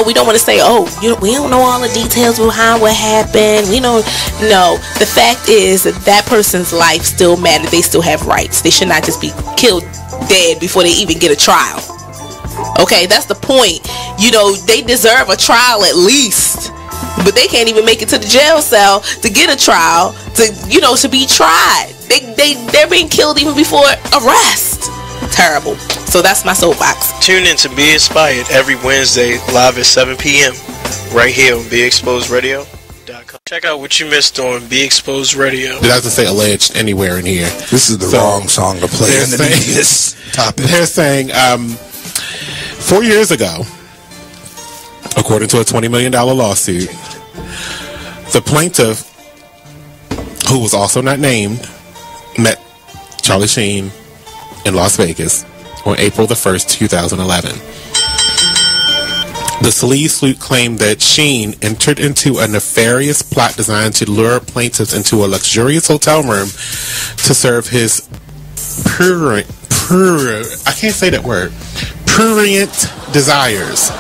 We don't want to say, oh, we don't know all the details behind what happened. We don't know. The fact is that person's life still matters. They still have rights. They should not just be killed dead before they even get a trial. Okay, that's the point. They deserve a trial at least. But they can't even make it to the jail cell to get a trial, to be tried. They're being killed even before arrest. Terrible. So that's my soapbox. Tune in to Be Inspired every Wednesday live at 7 p.m. right here on BeExposedRadio.com. Check out what you missed on Be Exposed Radio. It doesn't say alleged anywhere in here. This is the wrong song to play underneath this topic. They're saying 4 years ago, according to a $20 million lawsuit, the plaintiff, who was also not named, met Charlie Sheen in Las Vegas on April the 1st, 2011. The sleaze suit claimed that Sheen entered into a nefarious plot designed to lure plaintiffs into a luxurious hotel room to serve his prurient desires.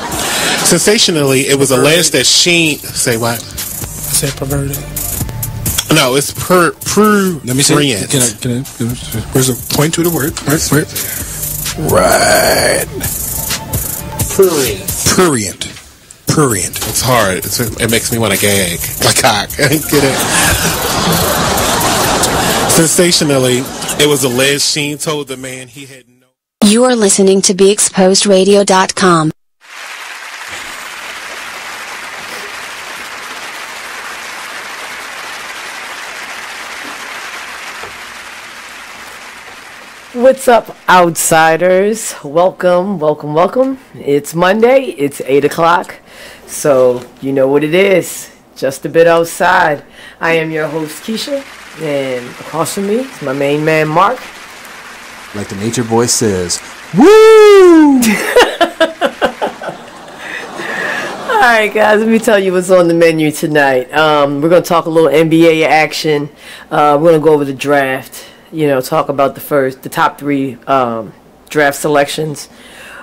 Sensationally, it was alleged that Sheen... Say what? I said perverted. No, it's prurient. Let me see. Can I, where's the point to the word? Right. Prurient. It's hard. It makes me want to gag. Like cock. Get it? Sensationally, it was alleged Sheen told the man he had no... You are listening to BeExposedRadio.com. What's up, outsiders? Welcome. It's Monday. It's 8 o'clock. So, you know what it is. Just a bit outside. I am your host, Kescia. And across from me is my main man, Mark. Like the nature boy says, woo! Alright, guys. Let me tell you what's on the menu tonight. We're going to talk a little NBA action. We're going to go over the draft. Talk about the top three draft selections.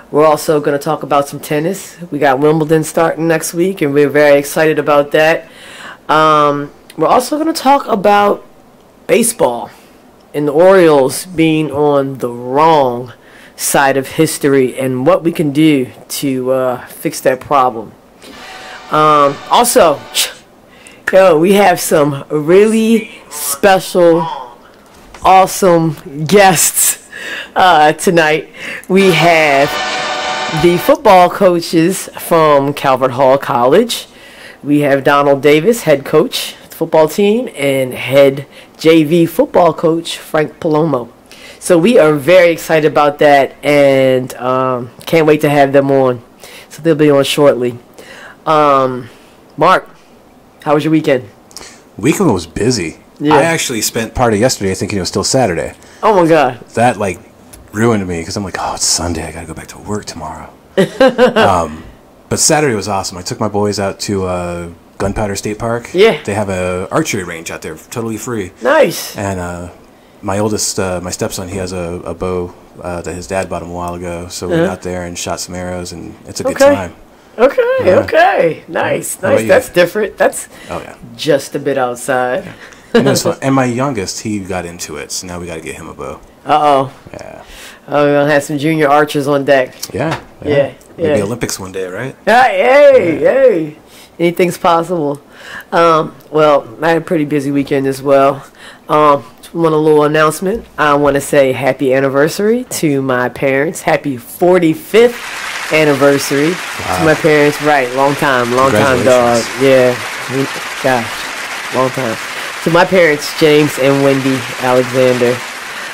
We're also going to talk about some tennis. We got Wimbledon starting next week, and we're very excited about that. We're also going to talk about baseball and the Orioles being on the wrong side of history and what we can do to fix that problem. Also, we have some really special, awesome guests tonight. We have the football coaches from Calvert Hall College. We have Donald Davis, head coach of the football team, and head JV football coach Frank Pacomo. So we are very excited about that, and can't wait to have them on. So they'll be on shortly. Mark, how was your weekend? Weekend was busy. Yeah. I actually spent part of yesterday thinking it was still Saturday. Oh my God. That ruined me because I'm like, oh, it's Sunday. I got to go back to work tomorrow. But Saturday was awesome. I took my boys out to Gunpowder State Park. Yeah. They have a archery range out there, totally free. Nice. And my oldest, my stepson, he has a bow that his dad bought him a while ago. So we went out there and shot some arrows, and it's a good time. Okay. Nice. That's different. That's just a bit outside. Yeah. And it was fun. And my youngest, he got into it, so now we got to get him a bow. Uh-oh. Yeah. Oh, we're going to have some junior archers on deck. Yeah. Maybe Olympics one day, right? Hey. Anything's possible. Well, I had a pretty busy weekend as well. Just want a little announcement. I want to say happy anniversary to my parents. Happy 45th anniversary to my parents. Right, long time, dog. Yeah. Gosh, long time. To my parents, James and Wendy Alexander.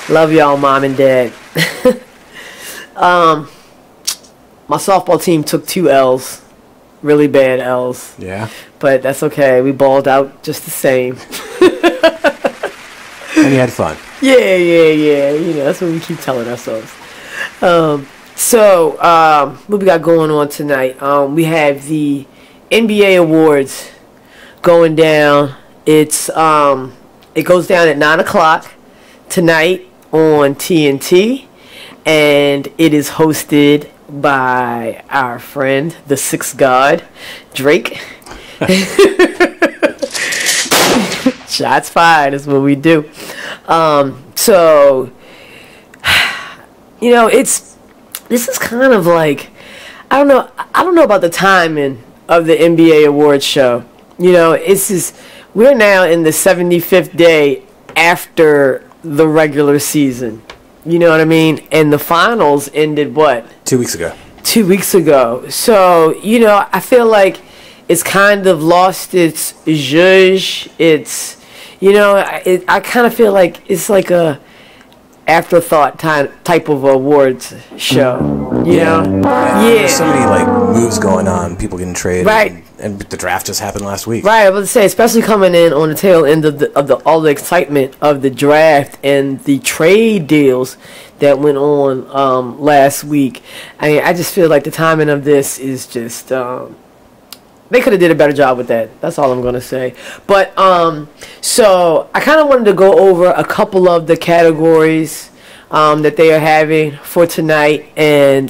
Love y'all, Mom and Dad. My softball team took 2 L's. Really bad L's. Yeah. But that's okay. We balled out just the same. And you had fun. Yeah. That's what we keep telling ourselves. So, what we got going on tonight? We have the NBA awards going down. It goes down at 9 o'clock tonight on TNT, and it is hosted by our friend, the Sixth God, Drake. Shots fired is what we do. So, this is kind of like, I don't know about the timing of the NBA awards show. We're now in the 75th day after the regular season. You know what I mean? And the finals ended what? 2 weeks ago. 2 weeks ago. So, I feel like it's kind of lost its zhuzh. It's, I kind of feel like it's like a afterthought type of awards show. Yeah. There's so many moves going on, people getting traded. Right. And the draft just happened last week. Right, I was going to say, especially coming in on the tail end of all the excitement of the draft and the trade deals that went on last week. I mean, I just feel like the timing of this is just they could have did a better job with that. That's all I'm going to say. But so I kind of wanted to go over a couple of the categories that they are having for tonight, and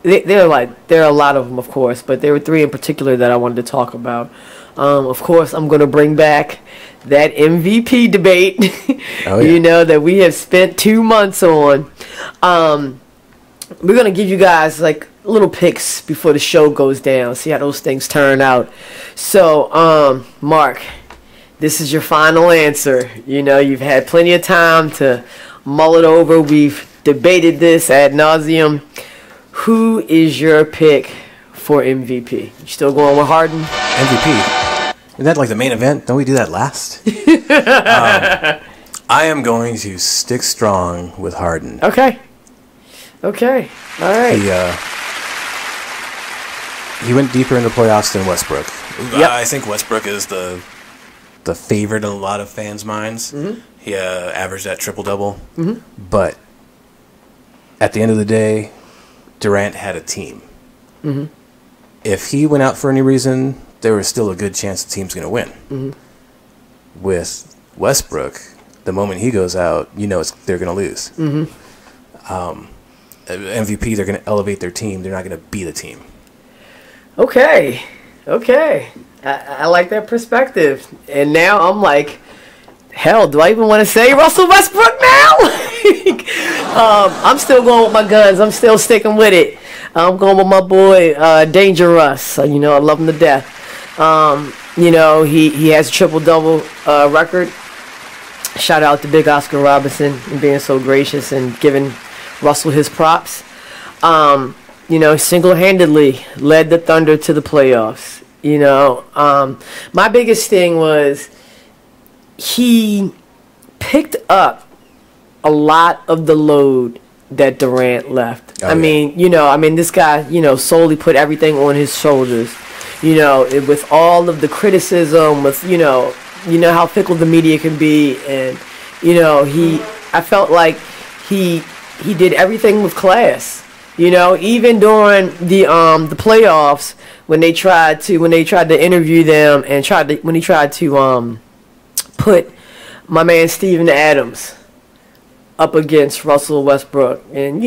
there are a lot of them, of course, but there were three in particular that I wanted to talk about. Of course, I'm going to bring back that MVP debate, oh, yeah. That we have spent 2 months on. We're going to give you guys little picks before the show goes down, see how those things turn out. So, Mark, this is your final answer. You've had plenty of time to mull it over. We've debated this ad nauseum. Who is your pick for MVP? You still going with Harden? MVP? Isn't that the main event? Don't we do that last? I am going to stick strong with Harden. Okay. All right. He went deeper in the playoffs than Westbrook. Yep. I think Westbrook is the favorite in a lot of fans' minds. Mm-hmm. He averaged that triple-double. Mm-hmm. But at the end of the day, Durant had a team. Mm-hmm. If he went out for any reason, there was still a good chance the team's going to win. Mm-hmm. With Westbrook, the moment he goes out, they're going to lose. Mm-hmm. MVP, they're going to elevate their team. They're not going to be the team. Okay. I like that perspective. And now I'm like, hell, do I even want to say Russell Westbrook now? I'm still going with my guns. I'm still sticking with it. I'm going with my boy, Dangerous. I love him to death. He has a triple-double record. Shout out to Big Oscar Robinson and being so gracious and giving Russell his props. Single-handedly led the Thunder to the playoffs. My biggest thing was he picked up a lot of the load that Durant left. Oh, this guy, solely put everything on his shoulders. With all of the criticism, with how fickle the media can be, and I felt like he did everything with class. Even during the playoffs when they tried to interview them and when he tried to put my man Steven Adams up against Russell Westbrook, and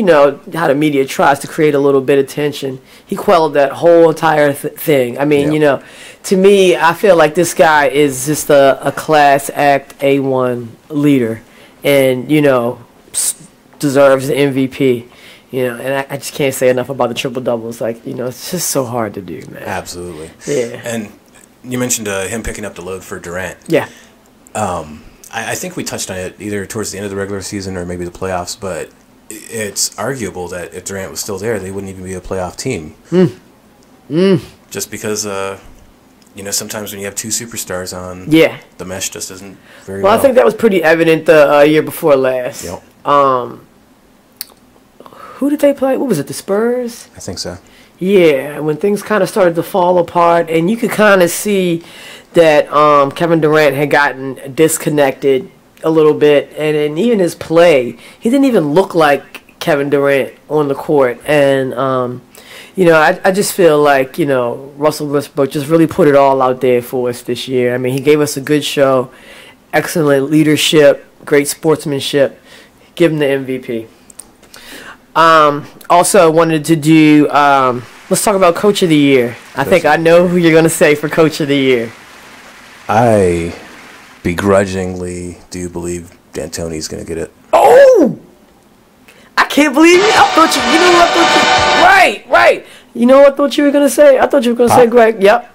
how the media tries to create a little bit of tension. He quelled that whole entire thing. Yep. To me, I feel like this guy is just a class act A1 leader, and deserves the MVP. And I just can't say enough about the triple doubles. It's just so hard to do, man. Absolutely. Yeah. And you mentioned him picking up the load for Durant. Yeah. I think we touched on it either towards the end of the regular season or maybe the playoffs, but it's arguable that if Durant was still there, they wouldn't even be a playoff team. Just because, sometimes when you have two superstars on, the mesh just isn't very well. I think that was pretty evident the year before last. Yep. Who did they play? What was it, the Spurs? I think so. Yeah, when things kind of started to fall apart, and you could kind of see that Kevin Durant had gotten disconnected a little bit, and even his play, he didn't even look like Kevin Durant on the court. And, I just feel like, Russell Westbrook just really put it all out there for us this year. He gave us a good show, excellent leadership, great sportsmanship. Give him the MVP. Also wanted to do. Let's talk about Coach of the Year. I think I know who you're going to say for Coach of the Year. I begrudgingly do believe D'Antoni's going to get it. Oh! I can't believe it. I thought you know what I thought you... Right. You know what I thought you were going to say? I thought you were going to say Greg. Yep.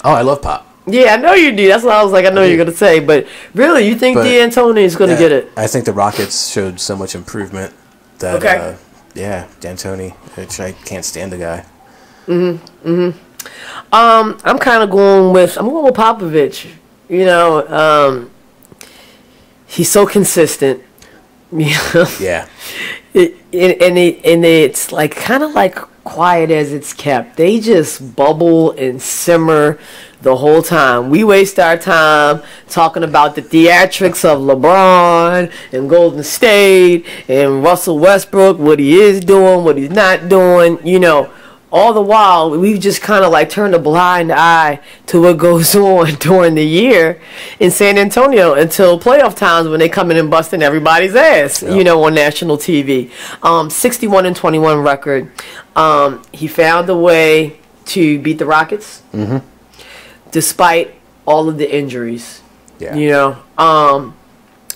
Oh, I love Pop. Yeah, I know you do. That's what I was like, I know you're going to say. But really, you think D'Antoni is going to get it? I think the Rockets showed so much improvement that, D'Antoni, which I can't stand the guy. I'm kind of going with Popovich. You know, he's so consistent. You know? Yeah. And it's like kind of like quiet as it's kept. They just bubble and simmer the whole time. We waste our time talking about the theatrics of LeBron and Golden State and Russell Westbrook, what he is doing, what he's not doing, you know. All the while, we've just kind of like turned a blind eye to what goes on during the year in San Antonio until playoff times when they come in and busting everybody's ass, you know, on national TV. 61-21 record. He found a way to beat the Rockets despite all of the injuries. Yeah. You know,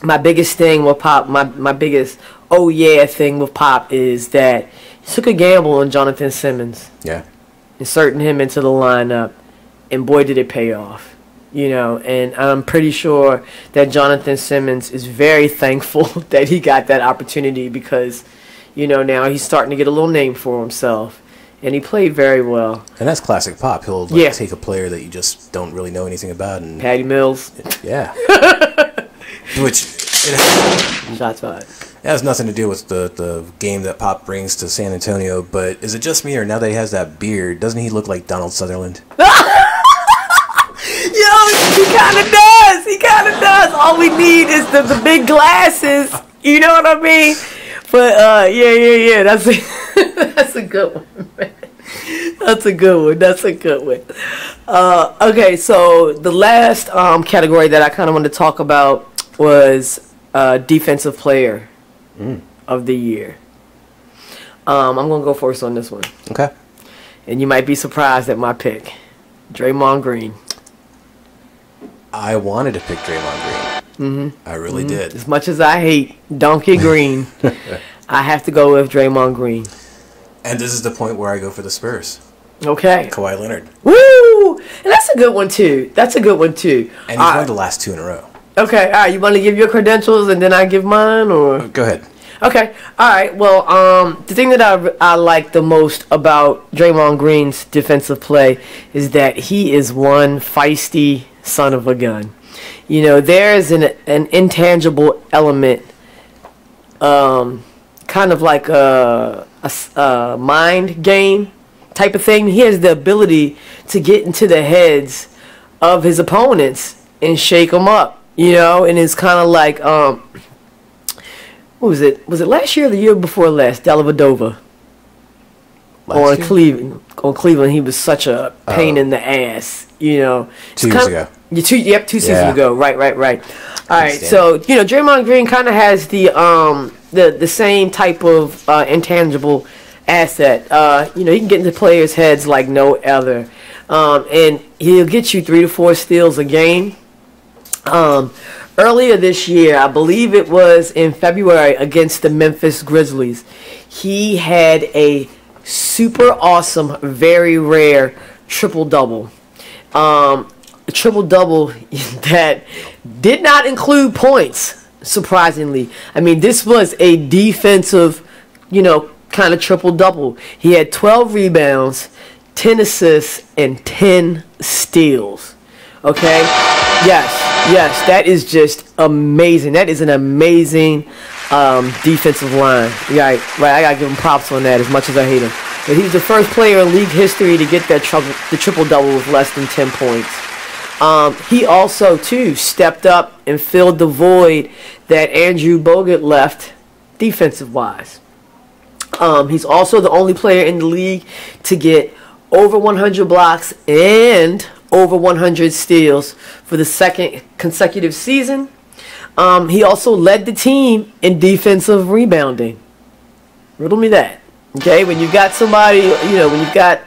my biggest thing with Pop, my biggest thing with Pop is that he took a gamble on Jonathan Simmons. Yeah. Inserting him into the lineup. And boy, did it pay off. You know, and I'm pretty sure that Jonathan Simmons is very thankful that he got that opportunity because, you know, now he's starting to get a little name for himself. And he played very well. And that's classic Pop. He'll take a player that you just don't really know anything about. And Patty Mills. Yeah. Which... Shots fired. It has nothing to do with the game that Pop brings to San Antonio, but is it just me, or now that he has that beard, doesn't he look like Donald Sutherland? Yo, he kind of does. He kind of does. All we need is the big glasses. You know what I mean? But, yeah. That's a good one, man. That's a good one. Okay, so the last category that I kind of wanted to talk about was defensive player of the year. I'm going to go first on this one. Okay. And you might be surprised at my pick. Draymond Green. I wanted to pick Draymond Green. I really did. As much as I hate Donkey Green, I have to go with Draymond Green. And this is the point where I go for the Spurs. Okay. Kawhi Leonard. Woo! And that's a good one, too. And he's won the last 2 in a row. Okay, all right. You want to give your credentials and then I give mine, or go ahead? Okay, all right. Well, the thing that I like the most about Draymond Green's defensive play is that he is one feisty son of a gun. You know, there is an intangible element, kind of like a mind game type of thing. He has the ability to get into the heads of his opponents and shake them up. You know, and it's kind of like, what was it? Was it last year or the year before last? Dellavedova. On Cleveland, he was such a pain in the ass. You know, 2 years ago. 2 seasons ago. Right. All right, so you know, Draymond Green kind of has the same type of intangible asset. You know, he can get into players' heads like no other, and he'll get you 3 to 4 steals a game. Earlier this year, I believe it was in February against the Memphis Grizzlies, he had a super awesome, very rare triple-double. A triple-double that did not include points, surprisingly. I mean, this was a defensive, you know, kind of triple-double. He had 12 rebounds, 10 assists, and 10 steals. Okay? Yes, that is just amazing. That is an amazing defensive line. Right, I gotta give him props on that as much as I hate him. But he's the first player in league history to get that the triple-double with less than 10 points. He also, too, stepped up and filled the void that Andrew Bogut left defensive-wise. He's also the only player in the league to get over 100 blocks and over 100 steals for the second consecutive season. He also led the team in defensive rebounding. Riddle me that. Okay, when you've got somebody, when you've got,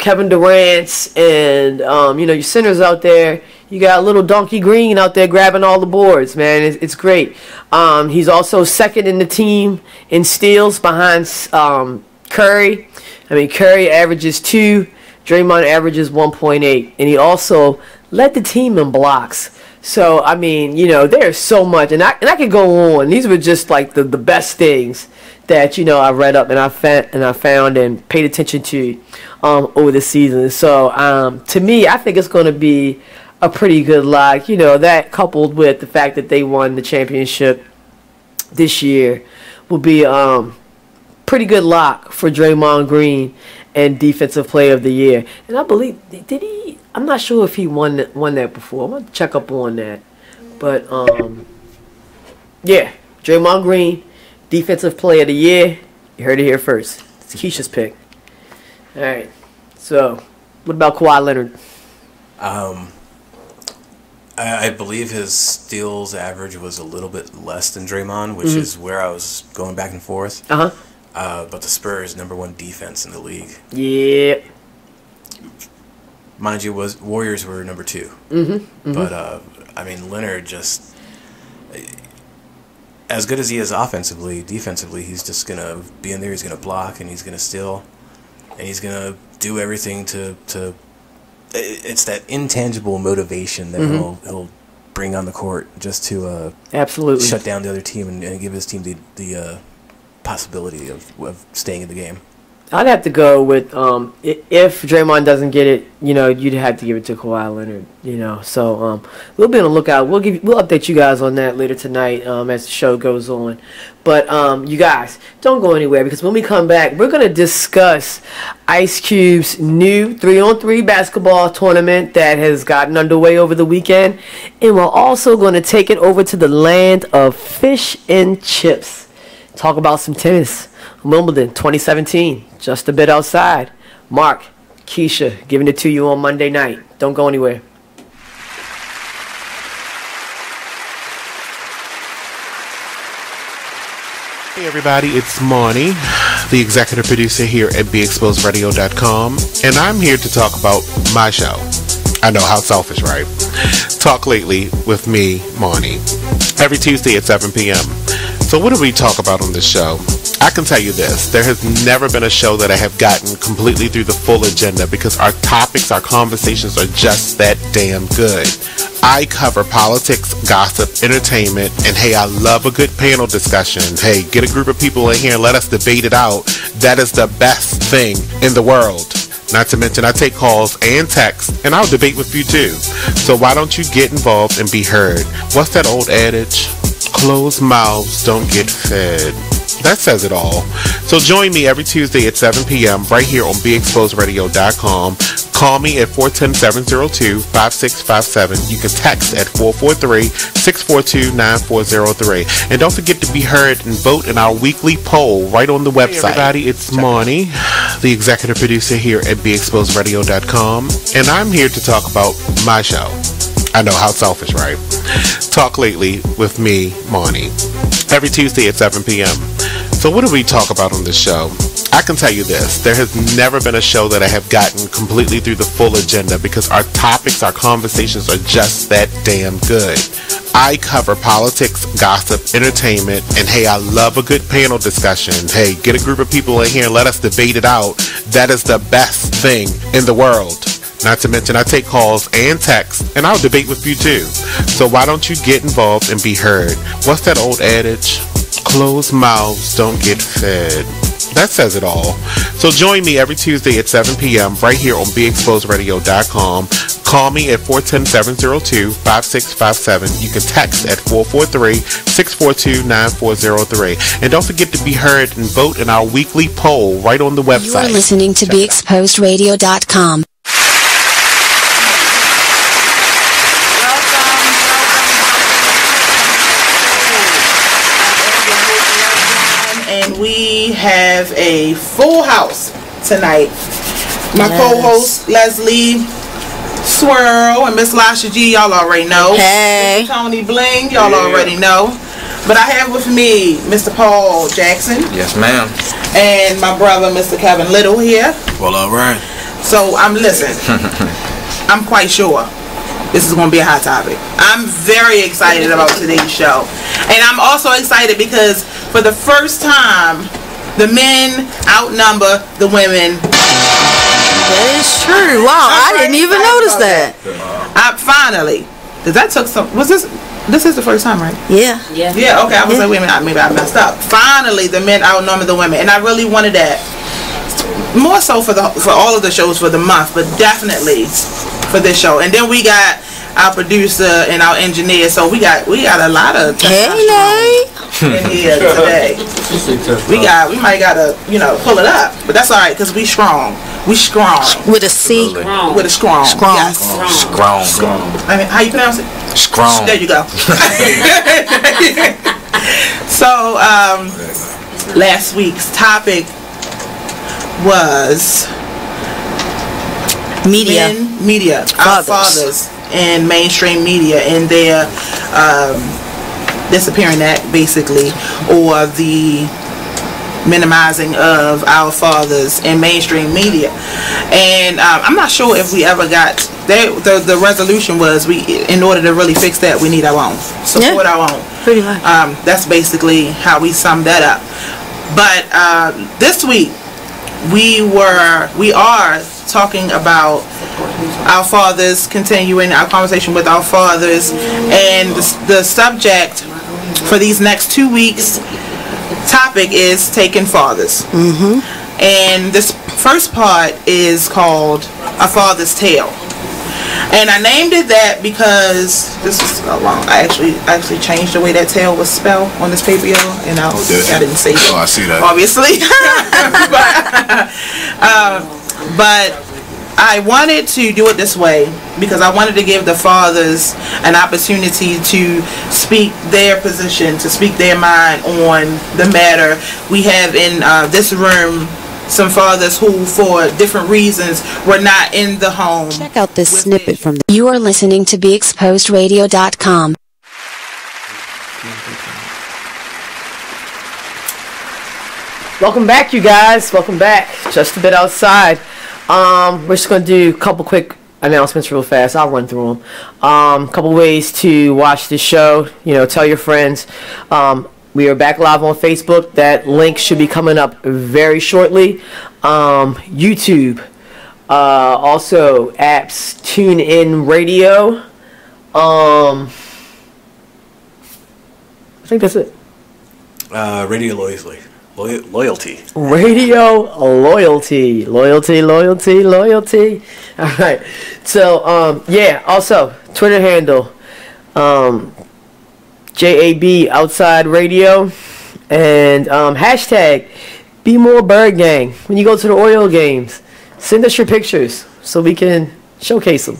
Kevin Durant and, your centers out there, you got little Donkey Green out there grabbing all the boards, man. It's great. He's also second in the team in steals behind Curry. I mean, Curry averages 2, Draymond averages 1.8, and he also led the team in blocks. So, I mean, there's so much, and I could go on. These were just like the best things that I read up and I found and paid attention to over the season. So, to me, I think it's going to be a pretty good lock. That coupled with the fact that they won the championship this year will be pretty good lock for Draymond Green and Defensive Player of the Year. And I believe, did he? I'm not sure if he won that before. I'm going to check up on that. But, yeah, Draymond Green, Defensive Player of the Year. You heard it here first. It's Kescia's pick. All right. So, what about Kawhi Leonard? I believe his steals average was a little bit less than Draymond, which is where I was going back and forth. But the Spurs, #1 defense in the league. Yeah. Mind you, Warriors were number 2. But, I mean, Leonard just... As good as he is offensively, defensively, he's just going to be in there, he's going to block, and he's going to steal. And he's going to do everything to it's that intangible motivation that he'll bring on the court just to absolutely shut down the other team and give his team the possibility of staying in the game. I'd have to go with if Draymond doesn't get it, you'd have to give it to Kawhi Leonard, So we'll be on the lookout. We'll update you guys on that later tonight as the show goes on. But you guys, don't go anywhere, because when we come back, we're gonna discuss Ice Cube's new 3-on-3 basketball tournament that has gotten underway over the weekend, and we're also going to take it over to the land of fish and chips. Talk about some tennis. Wimbledon 2017, just a bit outside. Mark, Kescia, giving it to you on Monday night. Don't go anywhere. Hey everybody, it's Monty, the executive producer here at BeExposedRadio.com, and I'm here to talk about my show. I know, how selfish, right? Talk Lately with me, Monty, every Tuesday at 7 p.m. So what do we talk about on this show? I can tell you this, there has never been a show that I have gotten completely through the full agenda, because our topics, our conversations are just that damn good. I cover politics, gossip, entertainment, and hey, I love a good panel discussion. Hey, get a group of people in here and let us debate it out. That is the best thing in the world. Not to mention, I take calls and texts, and I'll debate with you too. So why don't you get involved and be heard? What's that old adage? Closed mouths don't get fed. That says it all. So join me every Tuesday at 7 p.m. right here on BeExposedRadio.com. Call me at 410-702-5657. You can text at 443-642-9403. And don't forget to be heard and vote in our weekly poll right on the website. Hey everybody, it's Monty, the executive producer here at BeExposedRadio.com. And I'm here to talk about my show. I know, how selfish, right? Talk Lately with me, Monty, every Tuesday at 7 p.m. So what do we talk about on this show? I can tell you this, there has never been a show that I have gotten completely through the full agenda, because our topics, our conversations are just that damn good. I cover politics, gossip, entertainment, and hey, I love a good panel discussion. Hey, get a group of people in here and let us debate it out. That is the best thing in the world. Not to mention, I take calls and texts, and I'll debate with you too. So why don't you get involved and be heard? What's that old adage? Closed mouths don't get fed. That says it all. So join me every Tuesday at 7 p.m. right here on BeExposedRadio.com. Call me at 410-702-5657. You can text at 443-642-9403. And don't forget to be heard and vote in our weekly poll right on the website. You are listening to BeExposedRadio.com. And we have a full house tonight. My co-host Leslie Swirl and Miss Lasha G, y'all already know. Hey. Tony Bling, y'all already know. But I have with me Mr. Paul Jackson. Yes, ma'am. And my brother, Mr. Kevin Little here. Well, all right. So I'm quite sure this is going to be a hot topic. I'm very excited about today's show. And I'm also excited because for the first time, the men outnumber the women. That is true. Wow, I didn't even notice that. Finally. Because that took some... This is the first time, right? Yeah. Yeah, okay. I was like, wait a minute, maybe I messed up. Finally, the men outnumber the women. And I really wanted that. More so for all of the shows for the month, but definitely for this show. And then we got our producer and our engineer, so we got a lot of testosterone in here today. We might gotta pull it up, but that's all right because we strong. We strong with a C. With a strong. Yes. Strong. I mean, how you pronounce it? Strong. There you go. So last week's topic was media, our fathers in mainstream media and their disappearing act, basically, or the minimizing of our fathers in mainstream media. And I'm not sure if we ever got the resolution was in order to really fix that, we need our own, support our own. Pretty much. That's basically how we sum that up. But this week we are talking about our fathers, continuing our conversation with our fathers, and the subject for these next 2 weeks topic is taking fathers. And this first part is called A Father's Tale. And I named it that because this is long. I actually changed the way that tale was spelled on this paper, and I didn't say it. Oh, I see that. Obviously. But I wanted to do it this way because I wanted to give the fathers an opportunity to speak their position, to speak their mind on the matter. We have in this room some fathers who, for different reasons, were not in the home. Check out this snippet from You are listening to BeExposedRadio.com. Welcome back, you guys. Welcome back. Just a bit outside. We're just going to do a couple quick announcements real fast. I'll run through them. Couple ways to watch the show. Tell your friends. We are back live on Facebook. That link should be coming up very shortly. YouTube. Also, apps, TuneIn Radio. I think that's it. Radio Loyalty. Radio Loyalty. All right. So, also, Twitter handle. JAB Outside Radio, and hashtag Be More Bird Gang. When you go to the oil games, send us your pictures so we can showcase them.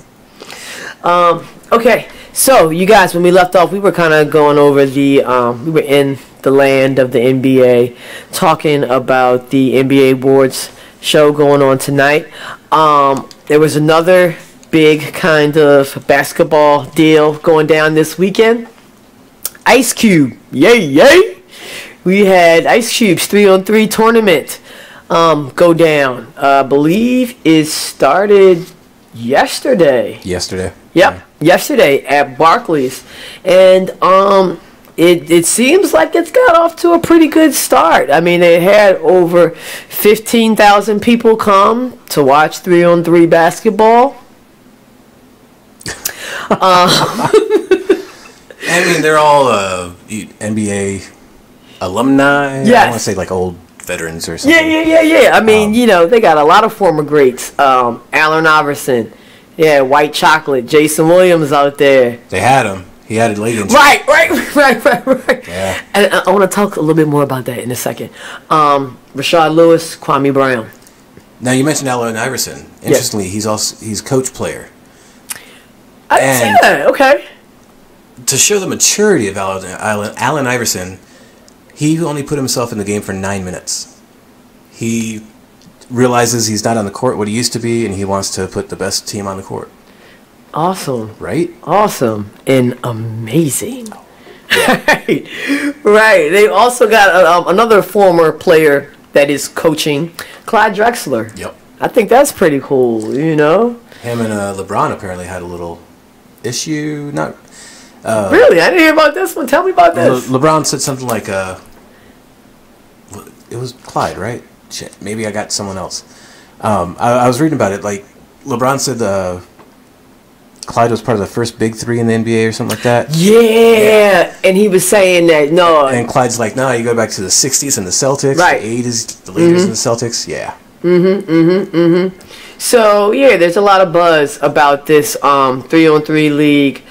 Okay, so you guys, when we left off, we were kind of going over we were in the land of the NBA, talking about the NBA awards show going on tonight. There was another big kind of basketball deal going down this weekend. Ice Cube, yay! We had Ice Cube's 3-on-3 tournament go down. I believe it started yesterday. Yep, yesterday at Barclays, and it seems like it's got off to a pretty good start. I mean, they had over 15,000 people come to watch 3-on-3 basketball. I mean, they're all NBA alumni. Yes. I want to say like old veterans or something. Yeah. I mean, they got a lot of former greats. Allen Iverson, White Chocolate, Jason Williams out there. They had him. He had it late in. Right. Yeah. And I want to talk a little bit more about that in a second. Rashard Lewis, Kwame Brown. Now you mentioned Allen Iverson. Interestingly, he's coach player. I didn't see that. Okay. To show the maturity of Allen Iverson, he only put himself in the game for 9 minutes. He realizes he's not on the court what he used to be, and he wants to put the best team on the court. Awesome. Right? Awesome and amazing. Right. They also got another former player that is coaching, Clyde Drexler. Yep. I think that's pretty cool, you know? Him and LeBron apparently had a little issue. Not really? I didn't hear about this one. Tell me about this. LeBron said something like, it was Clyde, right? Shit, maybe I got someone else. I was reading about it. Like, LeBron said Clyde was part of the first big three in the NBA or something like that. Yeah. And he was saying that, no. And Clyde's like, no, you go back to the 60s and the Celtics. Right. The 80s, the leaders in the Celtics. Yeah. So, yeah, there's a lot of buzz about this 3-on-3 league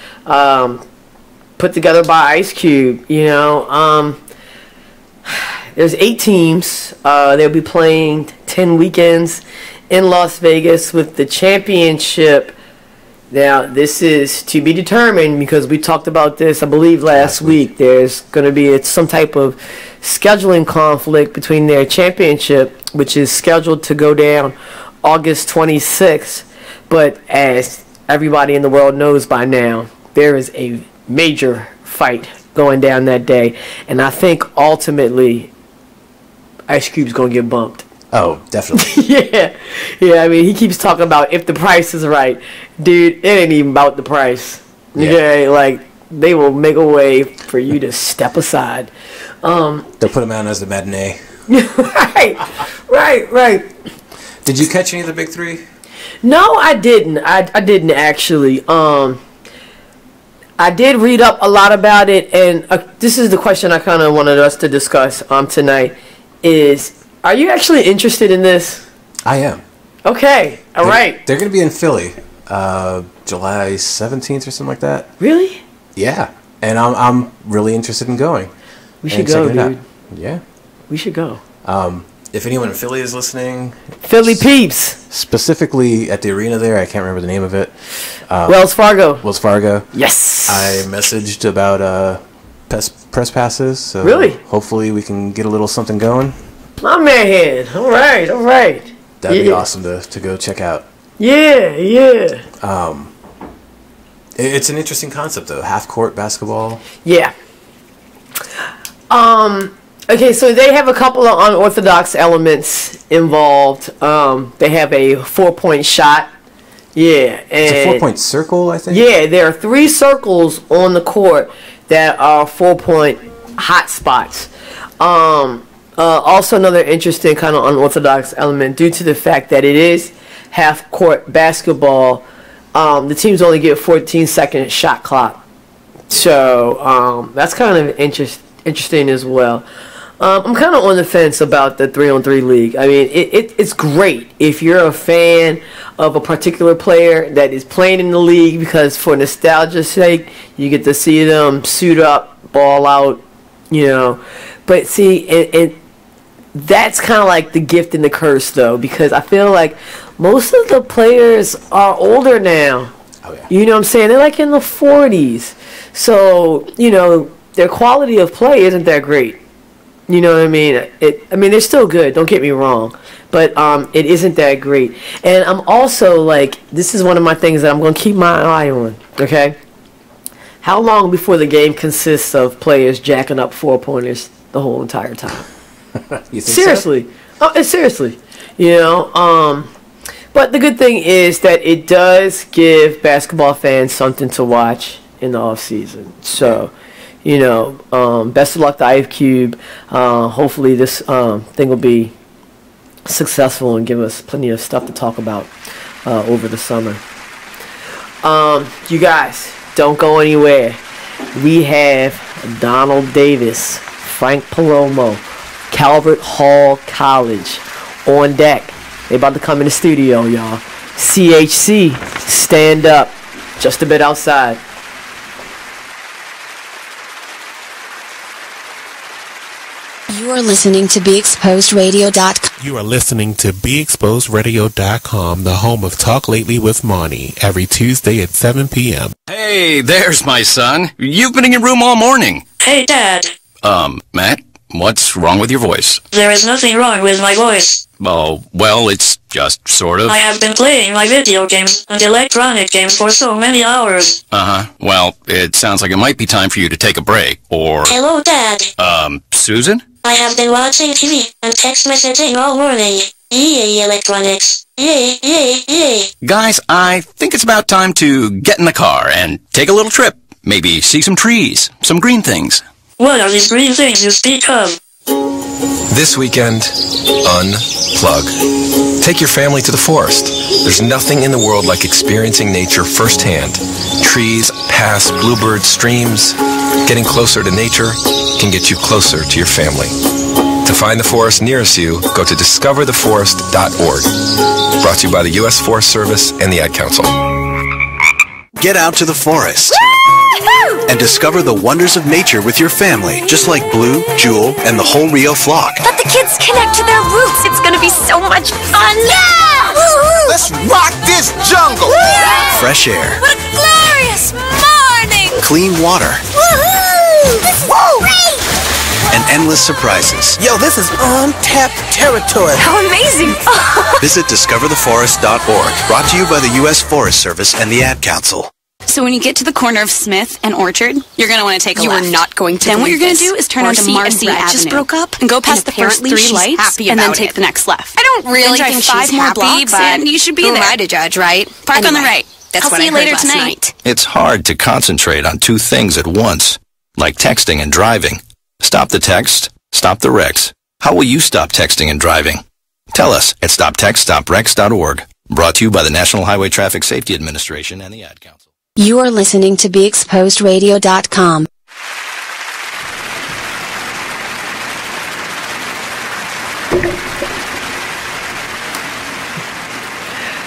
put together by Ice Cube, you know. There's 8 teams. They'll be playing 10 weekends in Las Vegas with the championship. Now, this is to be determined because we talked about this, I believe, last week. There's going to be some type of scheduling conflict between their championship, which is scheduled to go down August 26th. But as everybody in the world knows by now, there is a major fight going down that day. And I think ultimately Ice Cube's going to get bumped. Oh, definitely. Yeah. I mean, he keeps talking about if the price is right. Dude, it ain't even about the price. Yeah. Like, they will make a way for you to step aside. They'll put him out as the matinee. Right. Did you catch any of the big three? No, I didn't. I didn't actually. I did read up a lot about it, and this is the question I kind of wanted us to discuss tonight is, are you actually interested in this? I am. Okay. All right. They're going to be in Philly, July 17th or something like that. Really? Yeah. And I'm really interested in going. We should go, dude. Yeah. We should go. If anyone in Philly is listening, Philly peeps, specifically at the arena there, I can't remember the name of it. Wells Fargo. Yes. I messaged about press passes. So really? Hopefully we can get a little something going. My man. All right. That'd be awesome to go check out. Yeah. It's an interesting concept though. Half court basketball. Yeah. Okay, so they have a couple of unorthodox elements involved. They have a 4-point shot. Yeah. And it's a 4-point circle, I think? Yeah, there are 3 circles on the court that are 4-point hot spots. Also another interesting kind of unorthodox element due to the fact that it is half-court basketball. The teams only get a 14-second shot clock. So that's kind of interesting as well. I'm kind of on the fence about the 3-on-3 league. I mean, it's great if you're a fan of a particular player that is playing in the league because for nostalgia's sake, you get to see them suit up, ball out, you know. But see, that's kind of like the gift and the curse, though, because I feel like most of the players are older now. Oh, yeah. You know what I'm saying? They're like in the 40s. So, you know, their quality of play isn't that great. You know what I mean? I mean, they're still good, don't get me wrong. But it isn't that great. And I'm also like, this is one of my things that I'm going to keep my eye on, okay? How long before the game consists of players jacking up 4-pointers the whole entire time? You think seriously. So? Seriously. You know, but the good thing is that it does give basketball fans something to watch in the off season. So, you know, best of luck to Ice Cube. Hopefully this thing will be successful and give us plenty of stuff to talk about over the summer. You guys, don't go anywhere. We have Donald Davis, Frank Pacomo, Calvert Hall College on deck. They about to come in the studio, y'all. CHC, stand up. Just a bit outside. You are listening to BeExposedRadio.com. You are listening to BeExposedRadio.com, the home of Talk Lately with Monty, every Tuesday at 7 p.m. Hey, there's my son. You've been in your room all morning. Hey, Dad. Matt? What's wrong with your voice? There is nothing wrong with my voice. Oh, well, it's just sort of. I have been playing my video games and electronic games for so many hours. Uh-huh. Well, it sounds like it might be time for you to take a break, or... Hello, Dad. Susan? I have been watching TV and text messaging all morning. Yay, electronics. Yay, yay, yay. Guys, I think it's about time to get in the car and take a little trip. Maybe see some trees, some green things. What are these green things you speak of? This weekend, unplug. Take your family to the forest. There's nothing in the world like experiencing nature firsthand. Trees, paths, bluebirds, streams. Getting closer to nature can get you closer to your family. To find the forest nearest you, go to discovertheforest.org. Brought to you by the U.S. Forest Service and the Ad Council. Get out to the forest and discover the wonders of nature with your family, just like Blue, Jewel, and the whole Rio flock. Let the kids connect to their roots. It's going to be so much fun. Yeah! Woo-hoo! Let's rock this jungle. Woo! Fresh air. What a glorious morning. Clean water. Woohoo! This is great. And endless surprises. Yo, this is untapped territory. How amazing. Visit discovertheforest.org. Brought to you by the U.S. Forest Service and the Ad Council. So when you get to the corner of Smith and Orchard, you're going to want to take a left. You are not going to. Then what you're going to do is turn onto Marcy Avenue. Just broke up and go past the first 3 lights and then take the next left. I don't really then think drive she's 5 more happy, blocks but and you should be who there. am I to judge, right? Park on the right. That's I'll what see I you heard later last tonight. night. It's hard to concentrate on 2 things at once, like texting and driving. Stop the text, stop the wrecks. How will you stop texting and driving? Tell us at stoptextstopwrecks.org. Brought to you by the National Highway Traffic Safety Administration and the Ad Council. You are listening to BeExposedRadio.com.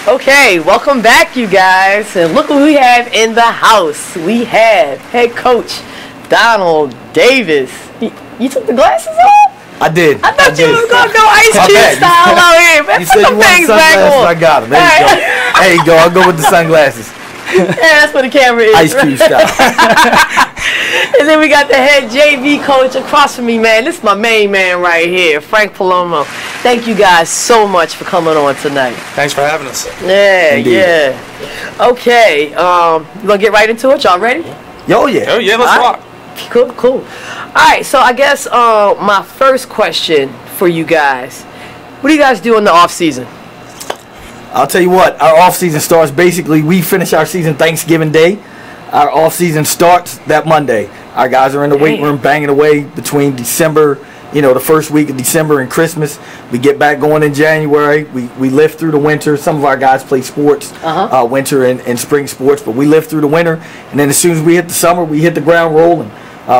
Okay, welcome back, you guys. And look who we have in the house. We have head coach Donald Davis. You took the glasses off? I did. I thought you was going to go Ice Cube style out here. Man, you put said some you want things back sunglasses, on. I got them. There you go. There you go. I'll go with the sunglasses. Yeah, that's what the camera is. Ice Cube style. And then we got the head JV coach across from me, man. This is my main man right here, Frank Pacomo. Thank you guys so much for coming on tonight. Thanks for having us. Yeah, Indeed. yeah. Okay, you gonna get right into it? Y'all ready? Oh yeah. Oh yeah, let's rock. Cool, cool. All right, so I guess my first question for you guys: what do you guys do in the off season? I'll tell you what. Our off season starts basically. We finish our season Thanksgiving Day. Our off season starts that Monday. Our guys are in the weight room banging away between December, the first week of December and Christmas. We get back going in January. We live through the winter. Some of our guys play sports, winter and spring sports, but we live through the winter. And then as soon as we hit the summer, we hit the ground rolling.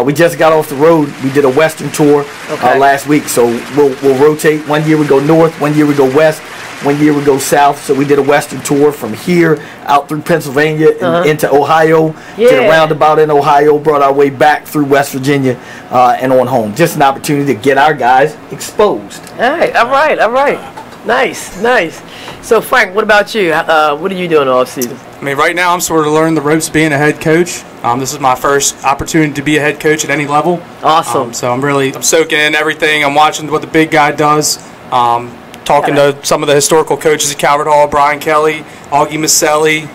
We just got off the road. We did a Western tour last week, so we'll rotate. 1 year we go north, 1 year we go west, 1 year we go south. So we did a Western tour from here out through Pennsylvania and into Ohio, did a roundabout in Ohio, brought our way back through West Virginia and on home. Just an opportunity to get our guys exposed. All right. Nice. So Frank, what about you? What are you doing off season? I mean, right now I'm sort of learning the ropes of being a head coach. This is my first opportunity to be a head coach at any level. Awesome. So I'm soaking in everything. I'm watching what the big guy does. Talking to some of the historical coaches at Calvert Hall, Brian Kelly, Augie Maselli.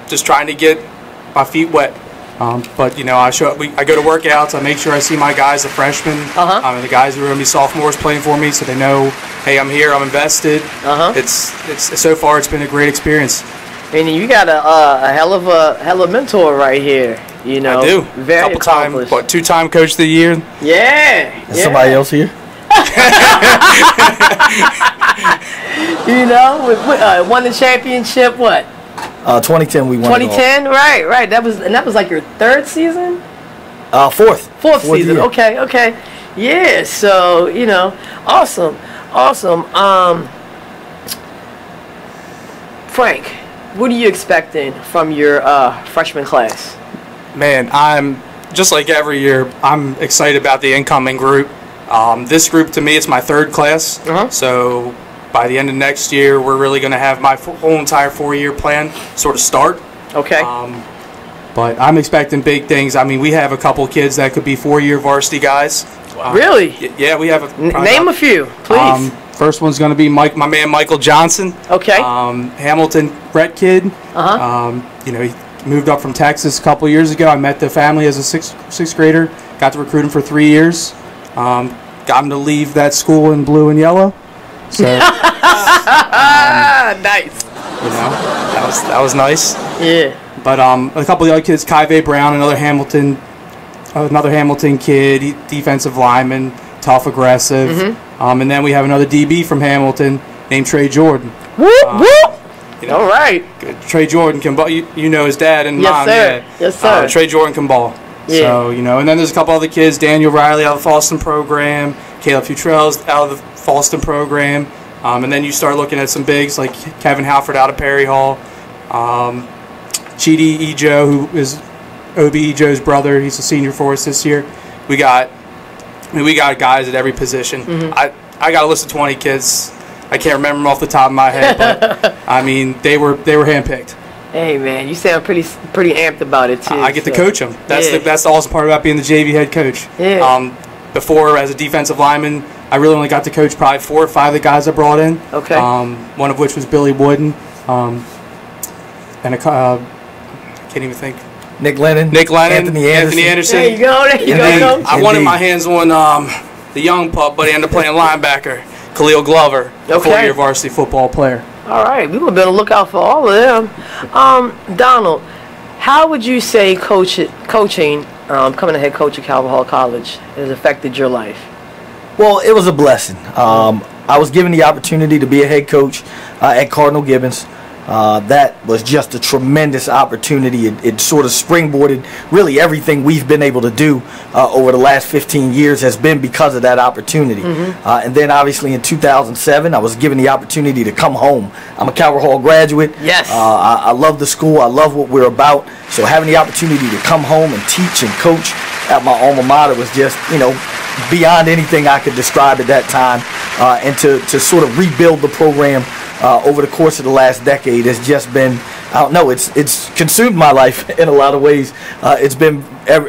Just trying to get my feet wet. But I show up. I go to workouts. I make sure I see my guys, the freshmen, the guys who are going to be sophomores playing for me, so they know, hey, I'm here, I'm invested. It's so far it's been a great experience. And you got a hell of a mentor right here. I do. Very accomplished. 2-time coach of the year. Yeah. Is somebody else here? Won the championship. What? 2010 we won. 2010, right. That was like your third season. Fourth season. Year. Okay. Yeah. So awesome. Frank, what are you expecting from your freshman class? Man, I'm just like every year. I'm excited about the incoming group. This group to me is my third class. So by the end of next year, we're really going to have my whole entire 4-year plan sort of start. Okay. But I'm expecting big things. I mean, we have a couple kids that could be 4-year varsity guys. Really? Yeah, we have name a few, please. First one's going to be my man Michael Johnson. Okay. Hamilton Brett kid. You know, he moved up from Texas a couple years ago. I met the family as a sixth grader. Got to recruit him for 3 years. Got him to leave that school in blue and yellow. So nice. You know, that was nice. Yeah. But a couple of the other kids, Kyve Brown, another Hamilton kid, defensive lineman, tough, aggressive. And then we have another DB from Hamilton named Trey Jordan. Whoop whoop. You know, all right. Trey Jordan can ball. You know his dad and mom. Sir. Yeah. Yes, sir. Trey Jordan can ball. Yeah. So, you know, and then there's a couple other kids, Daniel Riley out of the Falston program, Caleb Futrell's out of the Falston program. And then you start looking at some bigs like Kevin Halford out of Perry Hall. Chidi Ejo, who is Obi Ejo's brother. He's a senior for us this year. We got guys at every position. I got a list of 20 kids. I can't remember them off the top of my head, but I mean they were handpicked. Hey man, you sound pretty amped about it too. I get to coach them. That's the awesome part about being the JV head coach. Yeah. Before as a defensive lineman, I really only got to coach probably 4 or 5 of the guys I brought in. Okay. One of which was Billy Wooden, and I can't even think. Nick Lennon, Anthony Anderson. There you go. I wanted my hands on the young pup, but he ended up playing linebacker, Khalil Glover, a 4-year varsity football player. All right, we will be on the lookout for all of them. Donald, how would you say coaching, becoming a head coach at Calvert Hall College has affected your life? Well, it was a blessing. I was given the opportunity to be a head coach at Cardinal Gibbons. That was just a tremendous opportunity. It sort of springboarded really everything we've been able to do over the last 15 years has been because of that opportunity. And then obviously in 2007, I was given the opportunity to come home. I'm a Calvert Hall graduate. Yes. I love the school. I love what we're about. So having the opportunity to come home and teach and coach at my alma mater was just, you know, beyond anything I could describe at that time. And to sort of rebuild the program over the course of the last decade has just been, I don't know, it's consumed my life in a lot of ways. It's been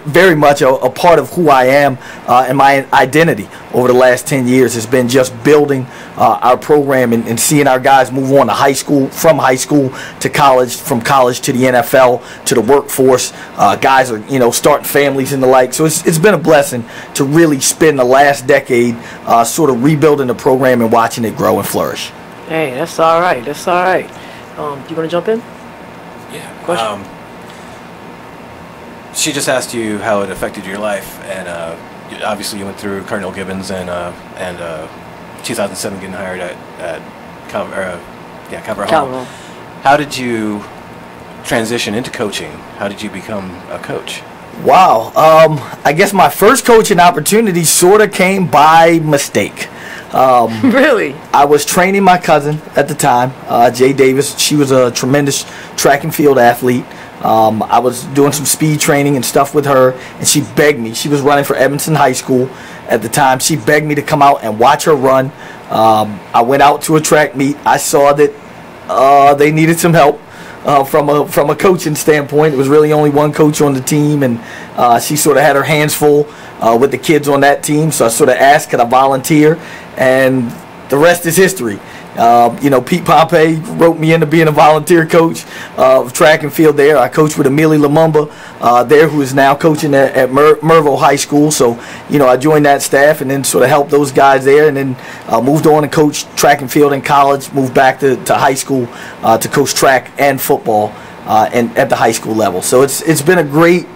very much a part of who I am and my identity over the last 10 years has been just building our program and seeing our guys move on to high school, from high school to college, from college to the NFL, to the workforce. Guys are, you know, starting families and the like. So it's been a blessing to really spend the last decade sort of rebuilding the program and watching it grow and flourish. Hey, that's all right. That's all right. Do you want to jump in? Yeah. Question? She just asked you how it affected your life, and obviously you went through Cardinal Gibbons and 2007 getting hired at Calvert Hall. How did you transition into coaching? How did you become a coach? Wow. I guess my first coaching opportunity sort of came by mistake. Really? I was training my cousin at the time, Jay Davis. She was a tremendous track and field athlete. I was doing some speed training and stuff with her, and she begged me. She was running for Evanston High School at the time. She begged me to come out and watch her run. I went out to a track meet. I saw that they needed some help. From a coaching standpoint, it was really only one coach on the team, and she sort of had her hands full with the kids on that team. So I sort of asked, could I volunteer? And the rest is history. You know, Pete Pompey roped me into being a volunteer coach of track and field there. I coached with Amelie Lumumba there, who is now coaching at Mervo High School. So, you know, I joined that staff and then sort of helped those guys there, and then moved on and coached track and field in college, moved back to high school to coach track and football and at the high school level. So it's been a great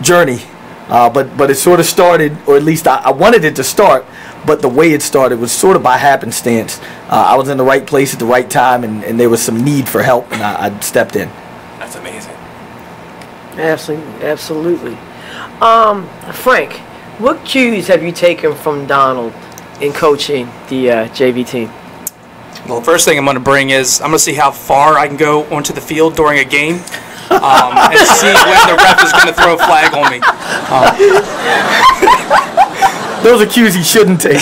journey, but it sort of started, or at least I wanted it to start, but the way it started was sort of by happenstance. I was in the right place at the right time, and there was some need for help, and I stepped in. That's amazing. Absolutely. Frank, what cues have you taken from Donald in coaching the JV team? Well, the first thing I'm going to bring is I'm going to see how far I can go onto the field during a game and see when the ref is going to throw a flag on me. Those are cues he shouldn't take.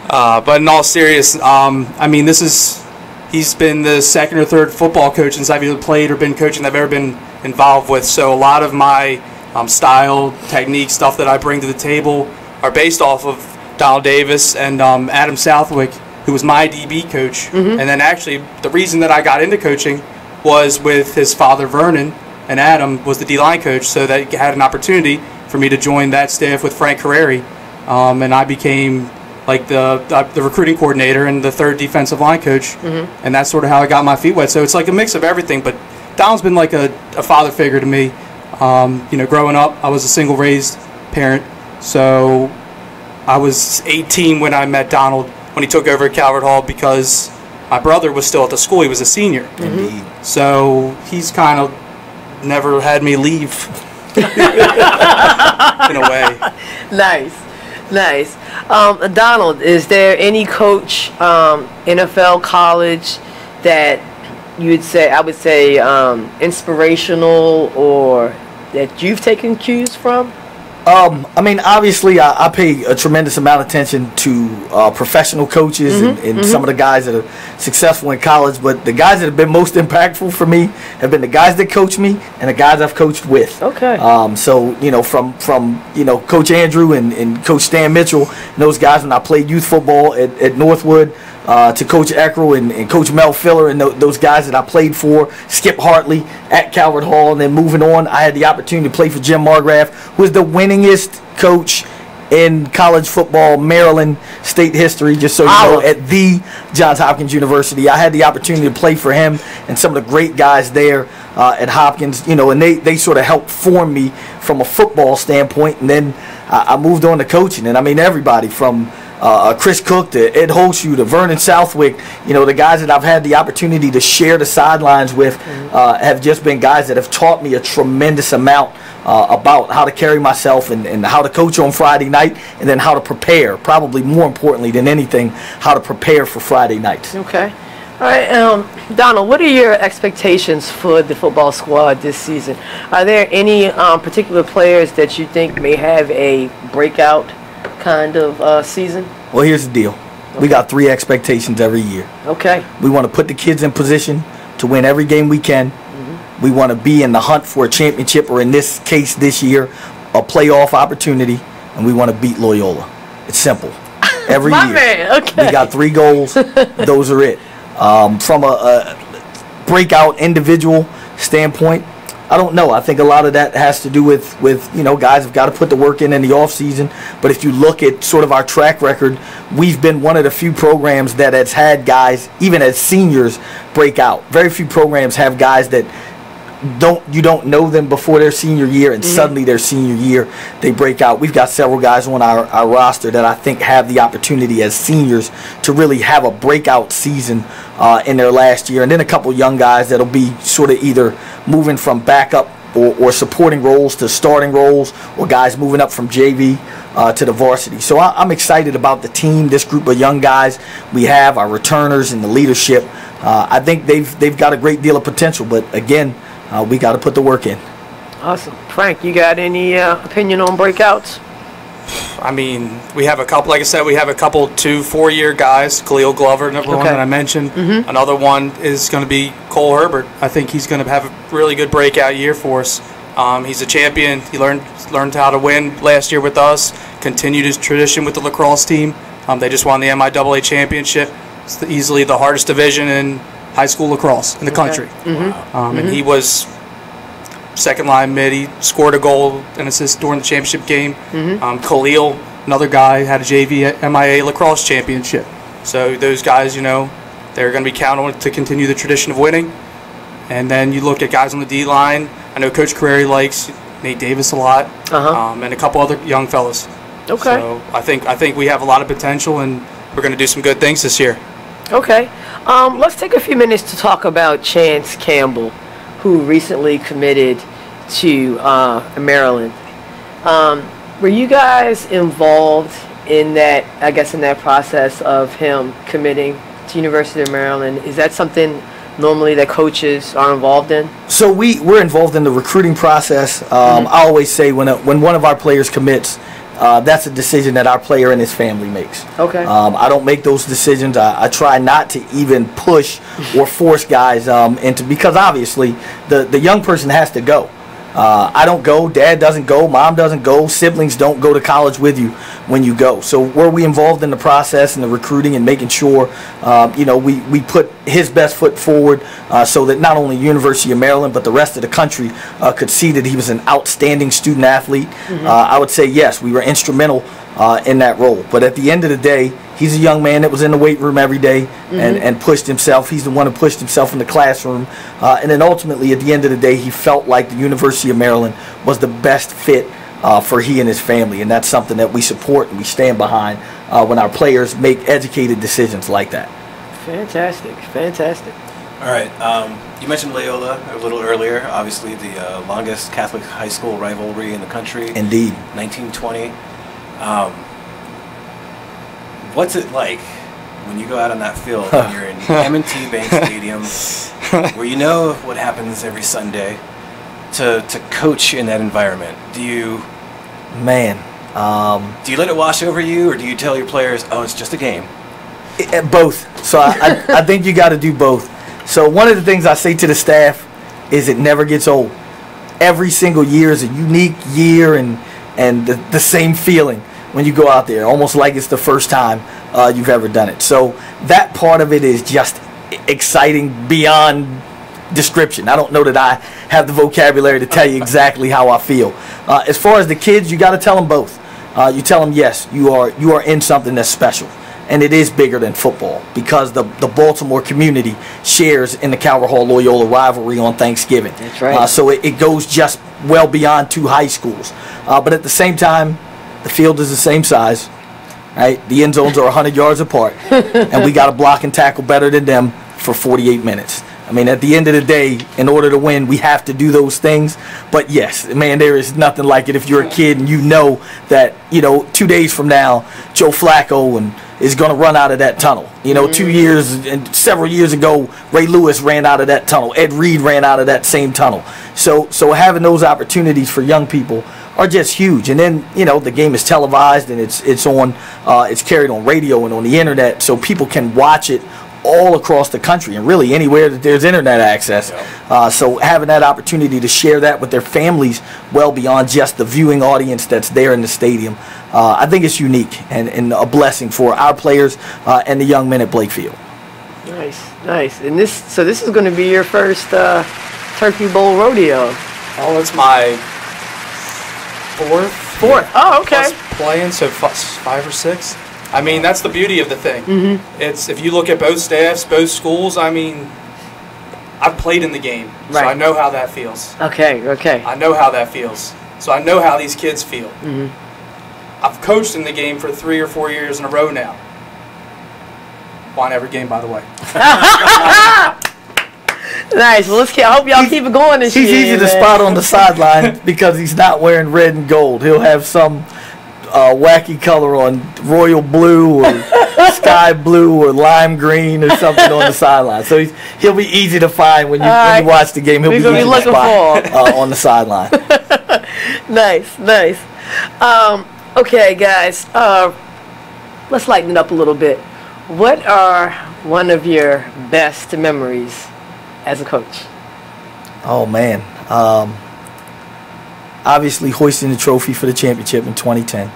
But in all seriousness, I mean, he's been the second or third football coach since I've either played or been coaching that I've ever been involved with. So a lot of my style, technique, stuff that I bring to the table are based off of Donald Davis and Adam Southwick, who was my DB coach. And then actually the reason that I got into coaching was with his father Vernon, and Adam was the D-line coach, so that he had an opportunity for me to join that staff with Frank Carreri. And I became like the recruiting coordinator and the third defensive line coach, and that's sort of how I got my feet wet. So it's like a mix of everything, but Donald's been like a father figure to me. Growing up, I was a single raised parent, so I was 18 when I met Donald when he took over at Calvert Hall, because my brother was still at the school. He was a senior. Indeed. So he's kind of never had me leave in a way. Nice. Donald, is there any coach, NFL, college, that you would say, I would say, inspirational, or that you've taken cues from? Obviously, I pay a tremendous amount of attention to professional coaches and some of the guys that are successful in college. But the guys that have been most impactful for me have been the guys that coach me and the guys I've coached with. Okay. From Coach Andrew and Coach Stan Mitchell, and those guys when I played youth football at Northwood, to Coach Eckrell and Coach Mel Filler and those guys that I played for, Skip Hartley at Calvert Hall, and then moving on, I had the opportunity to play for Jim Margraf, who was the winningest coach in college football, Maryland state history, just so you know, at the Johns Hopkins University. I had the opportunity to play for him and some of the great guys there at Hopkins, and they sort of helped form me from a football standpoint, and then I moved on to coaching, and I mean everybody from Chris Cook to Ed Holshoe to Vernon Southwick, the guys that I've had the opportunity to share the sidelines with have just been guys that have taught me a tremendous amount about how to carry myself and how to coach on Friday night, and then how to prepare, probably more importantly than anything, how to prepare for Friday nights. Okay. All right, Donald, what are your expectations for the football squad this season? Are there any particular players that you think may have a breakout kind of season? Well, here's the deal. Okay. We got 3 expectations every year. Okay. We want to put the kids in position to win every game we can. We want to be in the hunt for a championship, or in this case this year, a playoff opportunity, and we want to beat Loyola. It's simple. Every year. Man. Okay. We got 3 goals. Those are it. From a breakout individual standpoint, I don't know. I think a lot of that has to do with guys have got to put the work in the off season. But if you look at sort of our track record, we've been one of the few programs that has had guys, even as seniors, break out. Very few programs have guys that you don't know them before their senior year, and suddenly their senior year they break out. We've got several guys on our roster that I think have the opportunity as seniors to really have a breakout season in their last year, and then a couple young guys that'll be sort of either moving from backup or supporting roles to starting roles, or guys moving up from JV to the varsity. So I'm excited about the team, this group of young guys we have, our returners and the leadership. I think they've got a great deal of potential, but again, we got to put the work in. Awesome. Frank, you got any opinion on breakouts? I mean, we have a couple, like I said, we have a couple 2-4-year guys. Khalil Glover, number one that I mentioned. Another one is going to be Cole Herbert. I think he's going to have a really good breakout year for us. He's a champion. He learned how to win last year with us, continued his tradition with the lacrosse team. They just won the MIAA championship. It's easily the hardest division in high school lacrosse in the country. And he was second line mid. He scored a goal and assist during the championship game. Khalil, another guy, had a JV MIA lacrosse championship. So those guys, they're going to be counted on to continue the tradition of winning. And then you look at guys on the D line. I know Coach Carreri likes Nate Davis a lot, and a couple other young fellas. Okay. So I think we have a lot of potential, and we're going to do some good things this year. Okay. Let's take a few minutes to talk about Chance Campbell, who recently committed to Maryland. Were you guys involved in that, in that process of him committing to University of Maryland? Is that something normally that coaches are involved in? So we're involved in the recruiting process. I always say when one of our players commits, that's a decision that our player and his family makes. Okay. I don't make those decisions. I try not to even push or force guys into, because obviously the young person has to go. I don't go, Dad doesn't go, Mom doesn't go, siblings don't go to college with you when you go. So were we involved in the process and the recruiting and making sure, we put his best foot forward so that not only University of Maryland but the rest of the country could see that he was an outstanding student athlete? I would say yes, we were instrumental in that role. But at the end of the day, he's a young man that was in the weight room every day and pushed himself. He's the one who pushed himself in the classroom. And then ultimately, at the end of the day, he felt like the University of Maryland was the best fit for he and his family. And that's something that we support and we stand behind when our players make educated decisions like that. Fantastic. Fantastic. All right. You mentioned Loyola a little earlier. Obviously, the longest Catholic high school rivalry in the country. Indeed. 1920. What's it like when you go out on that field and you're in M&T Bank Stadium, where you know what happens every Sunday, to coach in that environment? Do you let it wash over you, or do you tell your players, oh, it's just a game? Both. So I think you got to do both. So one of the things I say to the staff is it never gets old. Every single year is a unique year and the same feeling when you go out there, almost like it's the first time you've ever done it. So that part of it is just exciting beyond description. I don't know that I have the vocabulary to tell you exactly how I feel. As far as the kids, you got to tell them both. You tell them, yes, you are in something that's special. And it is bigger than football because the Baltimore community shares in the Calvert Hall-Loyola rivalry on Thanksgiving. That's right. So it goes just well beyond two high schools. But at the same time, the field is the same size, right? The end zones are 100 yards apart, and we got to block and tackle better than them for 48 minutes. I mean, at the end of the day, in order to win, we have to do those things. But yes, man, there is nothing like it if you're a kid and you know that, 2 days from now, Joe Flacco is going to run out of that tunnel. 2 years and several years ago, Ray Lewis ran out of that tunnel. Ed Reed ran out of that same tunnel. So having those opportunities for young people are just huge. And then, the game is televised and it's carried on radio and on the internet, so people can watch it all across the country and really anywhere that there's internet access. So having that opportunity to share that with their families well beyond just the viewing audience that's there in the stadium, I think it's unique and a blessing for our players and the young men at Blakefield. Nice. And this is going to be your first Turkey Bowl rodeo. Oh, it's my fourth. Oh, okay. Plus playing, so 5 or 6. I mean, that's the beauty of the thing. It's if you look at both staffs, both schools. I mean, I've played in the game, so I know how that feels. Okay. I know how that feels, so I know how these kids feel. I've coached in the game for 3 or 4 years in a row now. Won every game, by the way. Nice. Well, I hope y'all keep it going this year. He's easy to spot on the sideline because he's not wearing red and gold. He'll have some wacky color on royal blue or sky blue or lime green or something on the sideline. So he'll be easy to find when you watch the game. He'll be easy to spot on the sideline. Nice. Okay, guys. Let's lighten it up a little bit. What are one of your best memories as a coach? Oh, man. Obviously hoisting the trophy for the championship in 2010.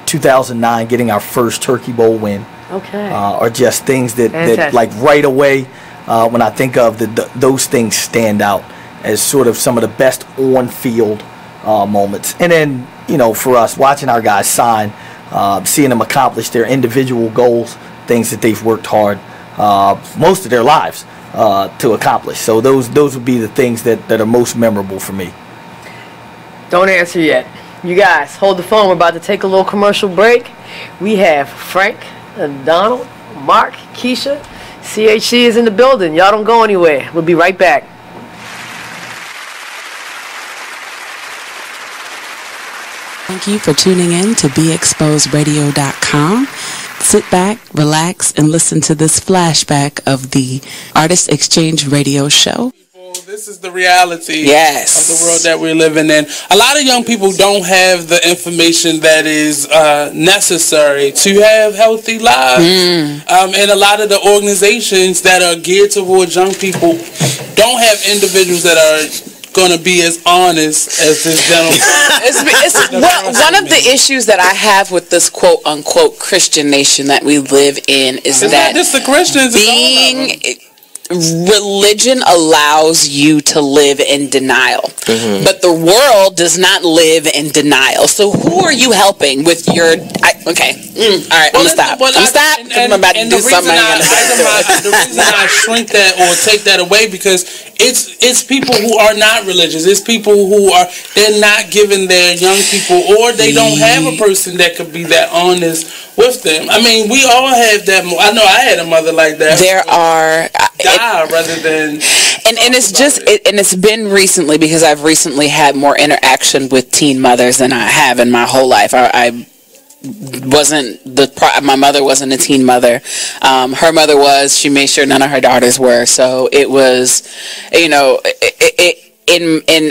2009 getting our first Turkey Bowl win. Okay. Are just things that like right away when I think of those things stand out as sort of some of the best on-field moments. And then, for us, watching our guys sign, seeing them accomplish their individual goals, things that they've worked hard most of their lives to accomplish. So those would be the things that are most memorable for me. Don't answer yet. You guys, hold the phone. We're about to take a little commercial break. We have Frank, Donald, Mark, Kescia. CHC is in the building. Y'all don't go anywhere. We'll be right back. Thank you for tuning in to BeExposedRadio.com. Sit back, relax, and listen to this flashback of the Artist Exchange Radio Show. This is the reality Yes. of the world that we're living in. A lot of young people don't have the information that is necessary to have healthy lives. And a lot of the organizations that are geared towards young people don't have individuals that are going to be as honest as this gentleman. One of the issues that I have with this quote unquote Christian nation that we live in is that not just the Christians, religion allows you to live in denial, but the world does not live in denial. So who are you helping with your? All right, I'm gonna stop. I'm about to do something. The reason I shrink that or take that away because it's people who are not religious. It's people who they're not giving their young people, or they don't have a person that could be that honest with them. I mean, we all have that. I know I had a mother like that. There are. Rather than and it's just and it's been recently because I've recently had more interaction with teen mothers than I have in my whole life. I wasn't my mother wasn't a teen mother. Her mother was. She made sure none of her daughters were. So it was, in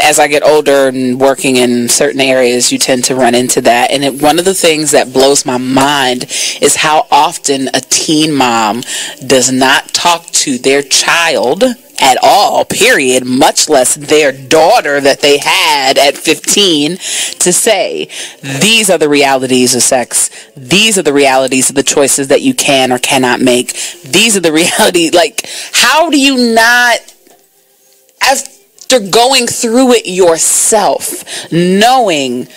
as I get older and working in certain areas, you tend to run into that. And one of the things that blows my mind is how often a teen mom does not talk to their child at all, period, much less their daughter that they had at 15 to say, these are the realities of sex. These are the realities of the choices that you can or cannot make. These are the reality. Like, how do you not, after going through it yourself, knowing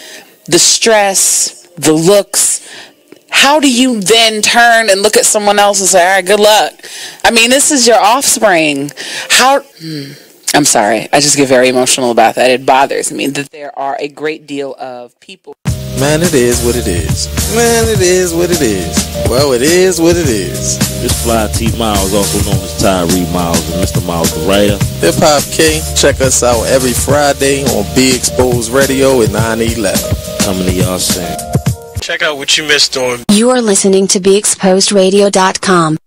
the stress, the looks, how do you then turn and look at someone else and say, all right, good luck? I mean, this is your offspring. I'm sorry. I just get very emotional about that. It bothers me that there are a great deal of people. Man, it is what it is. Man, it is what it is. Well, it is what it is. This Fly T Miles, also known as Tyree Miles, and Mr. Miles the writer. Hip Hop King. Check us out every Friday on Be Exposed Radio at 9/11. Coming to y'all soon. Check out what you missed on. You are listening to BeExposedRadio.com.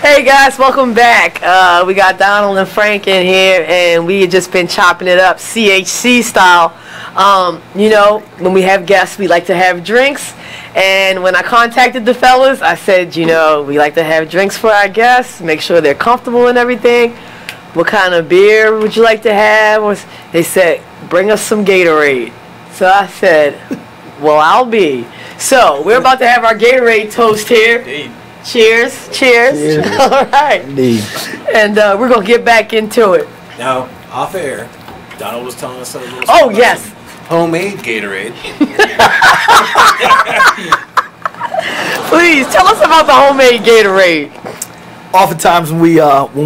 Hey guys, welcome back. We got Donald and Frank in here, and we had just been chopping it up CHC style. When we have guests, we like to have drinks. And when I contacted the fellas, I said, we like to have drinks for our guests, make sure they're comfortable and everything. What kind of beer would you like to have? They said, bring us some Gatorade. So I said, well, I'll be. So we're about to have our Gatorade toast here. Indeed. Cheers. Cheers. All right. Indeed. And we're going to get back into it. Now, off air, Donald was telling us a little Oh, yes. Homemade Gatorade. Please, tell us about the homemade Gatorade. Oftentimes when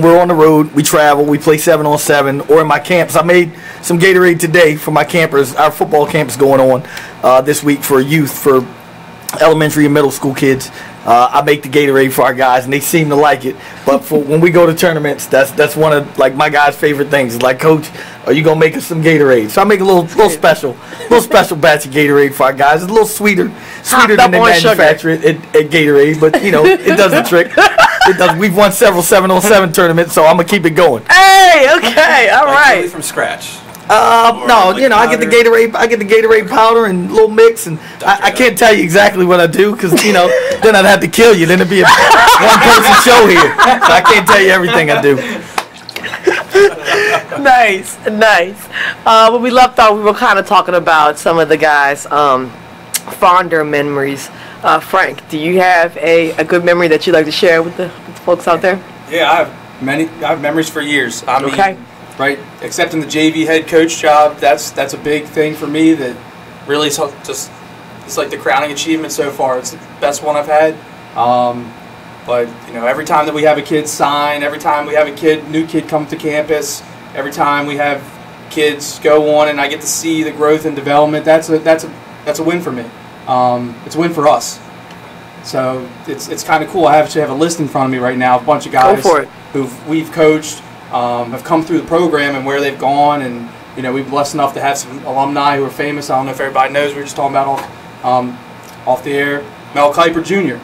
we're on the road, we travel, we play 7-on-7, or in my camps. I made some Gatorade today for my campers. Our football camp is going on this week for youth, for elementary and middle school kids. I make the Gatorade for our guys, and they seem to like it. But for when we go to tournaments, that's one of my guys' favorite things. Like, Coach, are you gonna make us some Gatorade? So I make a little special batch of Gatorade for our guys. It's a little sweeter than they manufacture it at Gatorade, but it does the trick. It does. We've won several 7-on-7 tournaments, so I'm gonna keep it going. Hey, okay, all right. Really from scratch. No, I get the Gatorade powder and a little mix, and I can't tell you exactly what I do because then I'd have to kill you. Then it'd be a one-person show here, so I can't tell you everything I do. Nice. When we left off, we were kind of talking about some of the guys' fonder memories. Frank, do you have a good memory that you'd like to share with the folks out there? Yeah, I have memories for years. I mean, right, accepting the JV head coach job, that's a big thing for me that really is just, it's like the crowning achievement so far. It's the best one I've had. But every time that we have a kid sign, every time we have a new kid come to campus, every time we have kids go on and I get to see the growth and development, that's a win for me. It's a win for us. So it's kind of cool. I actually have a list in front of me right now, a bunch of guys who we've coached, have come through the program and where they've gone, and we've been blessed enough to have some alumni who are famous. I don't know if everybody knows. We were just talking about off the air. Mel Kiper Jr.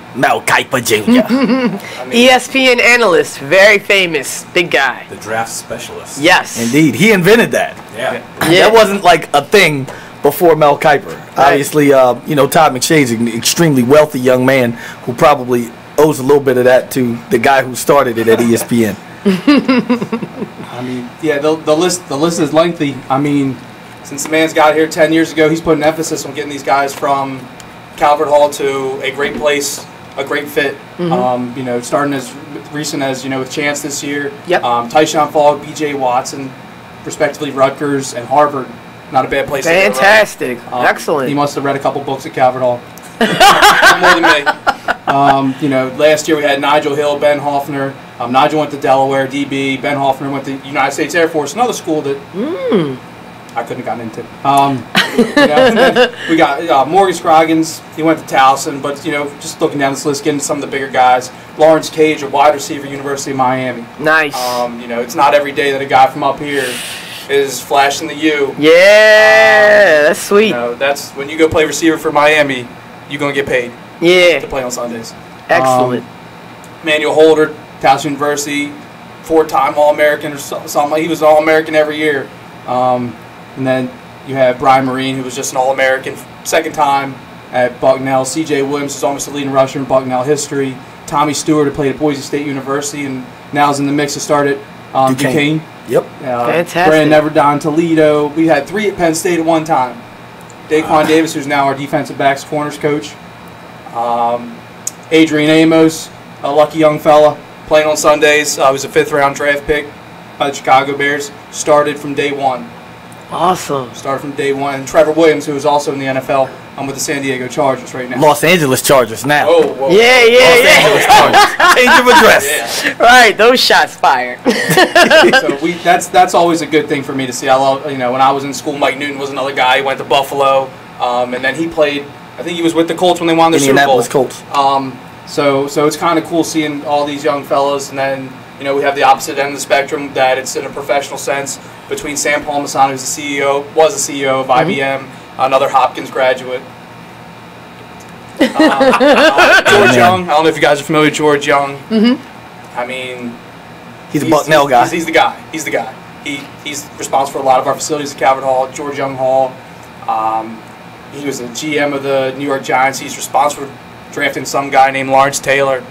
ESPN analyst, very famous, big guy. The draft specialist. Yes. Indeed. He invented that. Yeah. That wasn't like a thing before Mel Kiper. Right. Obviously, Todd McShay's an extremely wealthy young man who probably owes a little bit of that to the guy who started it at ESPN. I mean, yeah, the list is lengthy. I mean, since the man's got here 10 years ago, he's put an emphasis on getting these guys from Calvert Hall to a great place, a great fit. Mm-hmm. Starting as recent as with Chance this year. Yep. Tyshawn Fogg, B.J. Watson, respectively Rutgers and Harvard. Not a bad place. Fantastic. To go, right? Excellent. He must have read a couple books at Calvert Hall. More than me. Last year we had Nigel Hill, Ben Hoffner. Nigel went to Delaware, DB. Ben Hoffner went to United States Air Force, another school that I couldn't have gotten into. And then we got Morgan Scroggins. He went to Towson, but just looking down this list, getting some of the bigger guys. Lawrence Cage, a wide receiver, University of Miami. Nice. It's not every day that a guy from up here is flashing the U. Yeah, that's sweet. That's when you go play receiver for Miami, you're gonna get paid. Yeah. To play on Sundays. Excellent. Manuel Holder, Towson University, 4-time All-American or something. He was All-American every year. And then you have Brian Marine, who was just an All-American second time at Bucknell. C.J. Williams is almost the leading rusher in Bucknell history. Tommy Stewart, who played at Boise State University and now is in the mix to start at Duquesne. Yep. Fantastic. Brandon Everdine, Toledo. We had 3 at Penn State at one time. Daquan Davis, who's now our defensive backs corners coach. Adrian Amos, a lucky young fella, playing on Sundays. Was a 5th-round draft pick by the Chicago Bears. Started from day one. Awesome. Started from day one. And Trevor Williams, who is also in the NFL, with the San Diego Chargers right now. Los Angeles Chargers now. Whoa. Yeah. Angeles Chargers. Change of address. Yeah. Right, those shots fired. So that's always a good thing for me to see. I love, when I was in school, Mike Newton was another guy. He went to Buffalo, and then he played. I think he was with the Colts when they won their Super Bowl. Indianapolis Colts. So it's kind of cool seeing all these young fellas, and then we have the opposite end of the spectrum that it's in a professional sense between Sam Palmisano, who's was the CEO of IBM, another Hopkins graduate. George Young. I don't know if you guys are familiar with George Young. Mm-hmm. I mean, he's a Bucknell guy. He's the guy. He's the guy. He's responsible for a lot of our facilities at Calvert Hall, George Young Hall. He was the GM of the New York Giants. He's responsible for drafting some guy named Lawrence Taylor.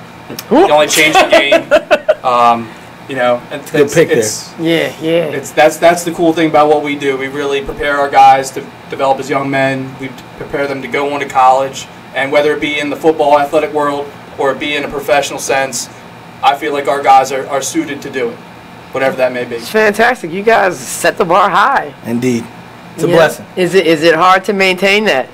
He only changed the game. Good pick there. Yeah. That's the cool thing about what we do. We really prepare our guys to develop as young men. We prepare them to go on to college, and whether it be in the football athletic world or it be in a professional sense, I feel like our guys are suited to do it, whatever that may be. It's fantastic. You guys set the bar high. Indeed, it's a blessing. Is it hard to maintain that?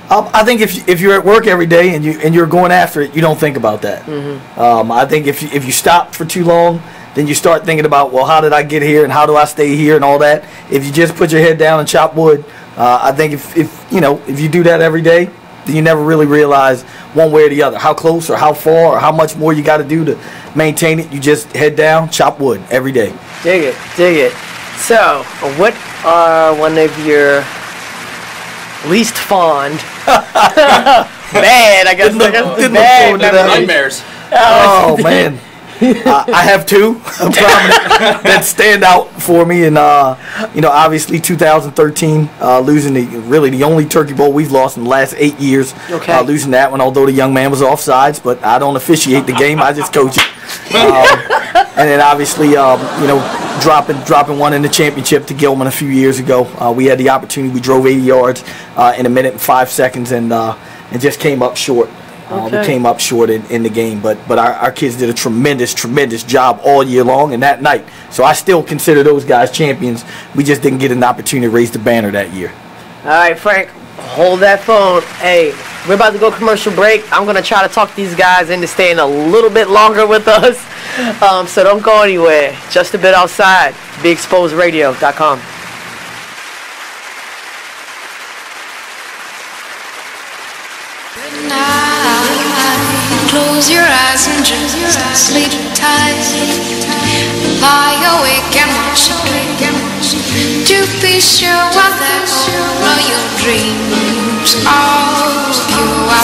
I think if you're at work every day and you're going after it, you don't think about that. Mm-hmm. I think if you stop for too long, then you start thinking about, well, how did I get here and how do I stay here and all that. If you just put your head down and chop wood, I think if you do that every day, then you never really realize one way or the other how close or how far or how much more you got to do to maintain it. You just head down, chop wood every day. Dig it. So, what are one of your least fond bad, I guess. Bad nightmares. Oh man, I have 2 prominent that stand out for me, and obviously 2013, losing the only Turkey Bowl we've lost in the last 8 years. Okay. Losing that one, although the young man was offsides, but I don't officiate the game; I just coach it. And then obviously, dropping one in the championship to Gilman a few years ago. We had the opportunity. We drove 80 yards in a minute and 5 seconds, and just came up short. We came up short in the game, but our kids did a tremendous job all year long and that night. So I still consider those guys champions. We just didn't get an opportunity to raise the banner that year. All right, Frank, hold that phone. Hey, we're about to go commercial break. I'm going to try to talk these guys into staying a little bit longer with us. So don't go anywhere. Just a bit outside. BeExposedRadio.com. Close your eyes and just sleep tight. Lie awake and watch to be sure that all your dreams are pure.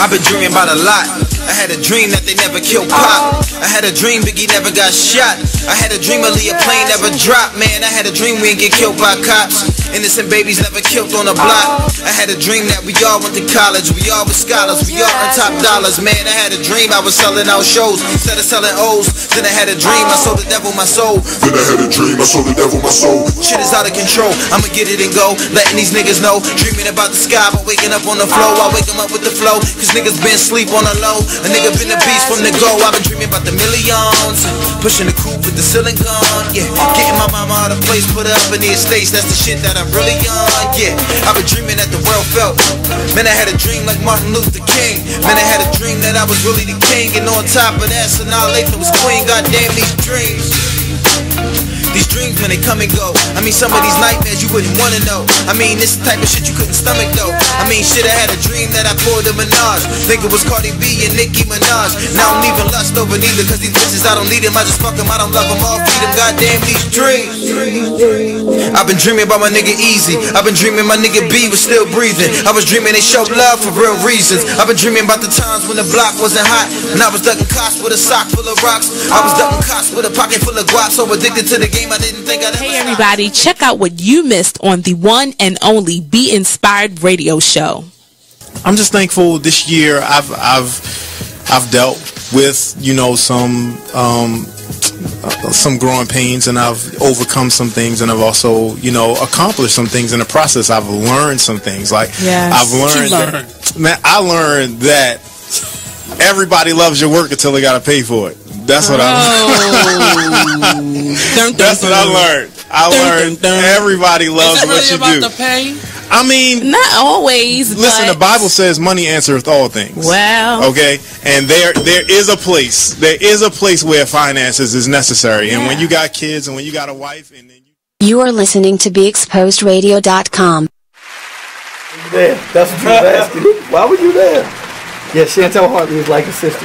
I've been dreaming about a lot. I had a dream that they never killed Pop. I had a dream Biggie never got shot. I had a dream Aaliyah plane never dropped. Man, I had a dream we didn't get killed by cops. Innocent babies never killed on the block. I had a dream that we all went to college. We all were scholars. We all earned top dollars. Man, I had a dream I was selling out shows instead of selling O's. Then I had a dream I sold the devil my soul. Then I had a dream I sold the devil my soul. Shit is out of control. I'ma get it and go. Letting these niggas know. Dreaming about the sky but waking up on the floor. I wake them up with the flow. Cause niggas been sleep on the low. A nigga been a beast from the go. I've been dreaming about the millions. Pushing the coupe with the ceiling gone. Yeah. Getting my mama out of place. Put her up in the estates. That's the shit that I'm really on. Yeah. I've been dreaming that the world felt. Man, I had a dream like Martin Luther King. Man, I had a dream that I was really the king. And on top of that, Sanaa Lathan was queen. Goddamn these dreams. These dreams, man, they come and go. I mean, some of these nightmares you wouldn't wanna know. I mean, this type of shit you couldn't stomach though. I mean, shit, I had a dream that I pulled a Minaj. Think it was Cardi B and Nicki Minaj. Now I don't even lust over neither, cause these bitches, I don't need them. I just fuck them, I don't love them, all feed them. Goddamn these dreams. I've been dreaming about my nigga Easy. I've been dreaming my nigga B was still breathing. I was dreaming they showed love for real reasons. I've been dreaming about the times when the block wasn't hot. When I was ducking cops with a sock full of rocks. I was ducking cops with a pocket full of guap. So addicted to the game I didn't think I'd ever. Hey everybody, check out what you missed on the one and only Be Inspired radio show. I'm just thankful this year I've dealt with, you know, some growing pains, and I've overcome some things, and I've also, you know, accomplished some things in the process. I've learned some things. Like I've learned that, I learned that everybody loves your work until they gotta pay for it. That's what I learned. That's what I learned. I learned everybody loves what you do. The pay? I mean, not always. Listen, the Bible says money answereth all things. Well, okay, and there is a place. There is a place where finances is necessary, and when you got kids and when you got a wife, and then you are listening to BeExposedRadio.com. There, that's what you was asking. Why were you there? Yeah, Chantel Hartley is like a sister.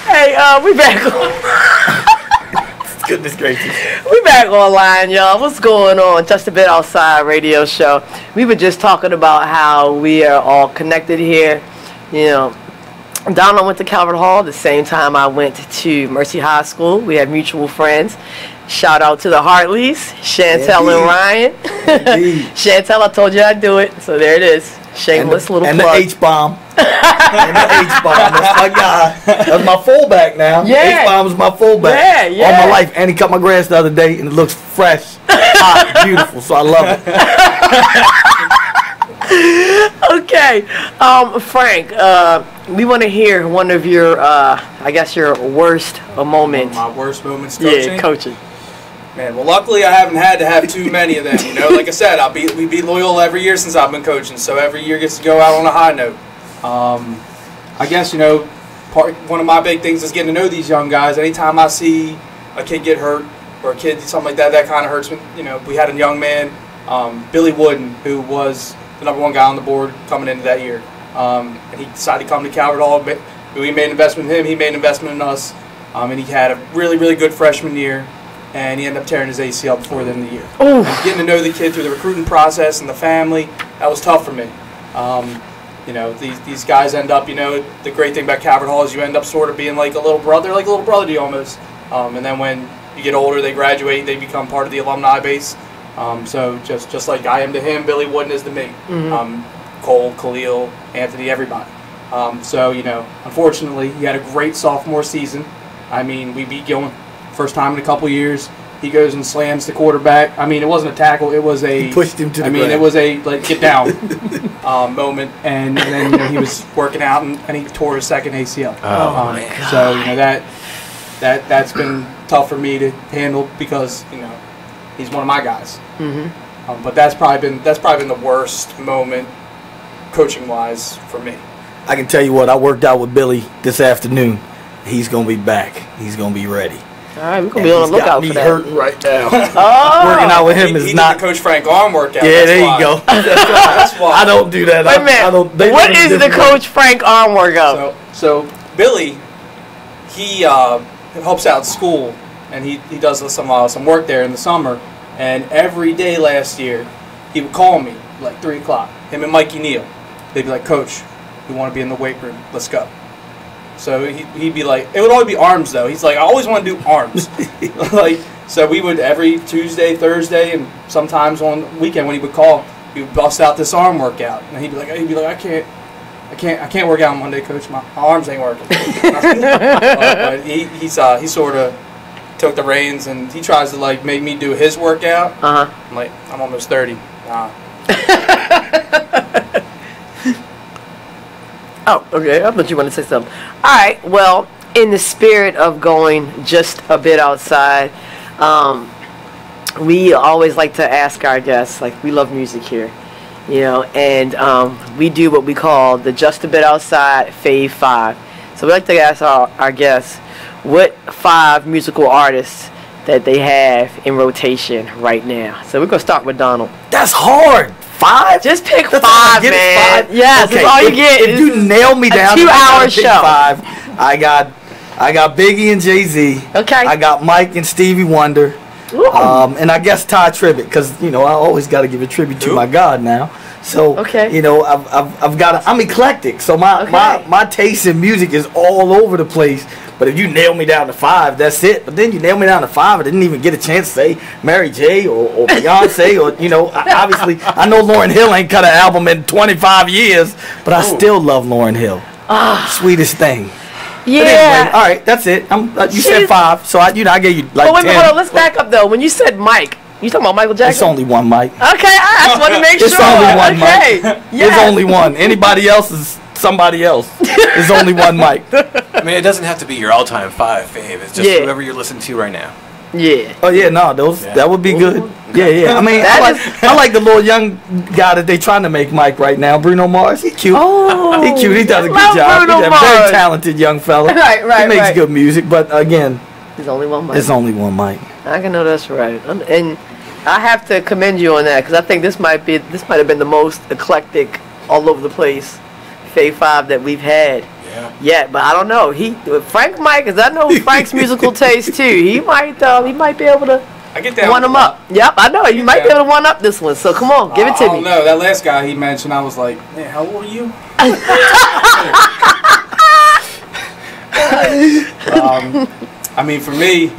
Hey, we back on. Goodness gracious. We back online, y'all. What's going on? Just a Bit Outside radio show. We were just talking about how we are all connected here. You know, Donald went to Calvert Hall the same time I went to Mercy High School. We have mutual friends. Shout out to the Hartleys, Chantel and Ryan. Chantel, I told you I'd do it, so there it is. Shameless little plug. And the H-bomb. And the H-bomb. That's my guy. That's my fullback now. Yeah. H-bomb is my fullback. Yeah. All my life. And he cut my grass the other day, and it looks fresh, hot, beautiful. So I love it. Okay. Frank, we want to hear one of your, I guess, your worst moments. My worst moments coaching? Yeah, coaching. Man, well, luckily I haven't had to have too many of them. You know, like I said, we beat Loyola every year since I've been coaching, so every year gets to go out on a high note. I guess, you know, one of my big things is getting to know these young guys. Anytime I see a kid get hurt or a kid something like that, that kind of hurts me. You know, we had a young man, Billy Wooden, who was the #1 guy on the board coming into that year, and he decided to come to Calvert Hall. We made an investment in him. He made an investment in us, and he had a really, really good freshman year. And he ended up tearing his ACL before the end of the year. And getting to know the kid through the recruiting process and the family, that was tough for me. You know, these guys end up, you know, the great thing about Calvert Hall is you end up sort of being like a little brother to you almost. And then when you get older, they graduate, they become part of the alumni base. So just like I am to him, Billy Wooden is to me. Cole, Khalil, Anthony, everybody. So, you know, unfortunately, he had a great sophomore season. I mean, we beat Gilman. First time in a couple years, he goes and slams the quarterback. I mean, it wasn't a tackle; it was a. He pushed him to the ground. It was a like get down moment, and then you know, he was working out and he tore his second ACL. Oh my God! So you know that's been tough for me to handle because you know he's one of my guys. But that's probably been the worst moment, coaching wise, for me. I can tell you what, I worked out with Billy this afternoon. He's gonna be back. He's gonna be ready. All right, we're going to be on the lookout for that. Hurting right now. Working out with him is not. Did the Coach Frank arm workout. Yeah, there you go. That's why. I don't do that. Wait a minute. What is the Coach Frank arm workout? So Billy, he helps out at school, and he does some work there in the summer. And every day last year, he would call me like 3 o'clock. Him and Mikey Neal. They'd be like, "Coach, We want to be in the weight room. Let's go. So he'd be like, it would only be arms though. He's like, I always want to do arms. Like, so we would every Tuesday, Thursday, and sometimes on the weekend when he would call, he would bust out this arm workout, and he'd be like, I can't work out on Monday, Coach. My arms ain't working. But he sort of took the reins, and he tries to like make me do his workout. I'm like, I'm almost 30. Oh, okay. I thought you wanted to say something. All right. Well, in the spirit of going just a bit outside, we always like to ask our guests, like, we love music here, you know, and we do what we call the Just a Bit Outside Fave 5. So we like to ask our guests what 5 musical artists that they have in rotation right now. So we're going to start with Donald. That's hard. 5? Just pick 5, man. 5? Yes, okay. That's all you get. If you nail me down, 2-hour show. 5. I got Biggie and Jay-Z. Okay. I got Mike and Stevie Wonder. And I guess Ty Tribbett, because I always got to give a tribute to my God now. So I'm eclectic. So my taste in music is all over the place. But if you nail me down to 5, that's it. But then you nail me down to 5, I didn't even get a chance to say Mary J. or Beyonce or obviously I know Lauryn Hill ain't cut an album in 25 years, but I still love Lauryn Hill. Sweetest thing. Yeah. Anyway, all right, that's it. You said 5, so I gave you like 10. Hold on, let's back up though. When you said Mike, you talking about Michael Jackson? It's only one Mike. Okay, I just want to make sure. It's only one Mike. Yes. There's only one. Anybody else is somebody else. There's only one Mike. I mean, it doesn't have to be your all-time 5 fave. It's just whoever you're listening to right now. Yeah. Oh yeah, no, that would be good. Yeah. I mean, I like the little young guy that they trying to make Mike right now, Bruno Mars. He cute. Oh, he cute. He does a good job. He's a very talented young fella. Right. He makes good music, but again, there's only one Mike. There's only one Mike. I can know that's right, and I have to commend you on that because I think this might have been the most eclectic, all over the place, Fave 5 that we've had. Yeah, but I don't know. Frank Mike, because I know Frank's musical taste too. He might be able to one him up. Yep, I know. You might be able to one up this one. So come on, give it to me. No, that last guy he mentioned, I was like, man, how old are you? I mean, for me,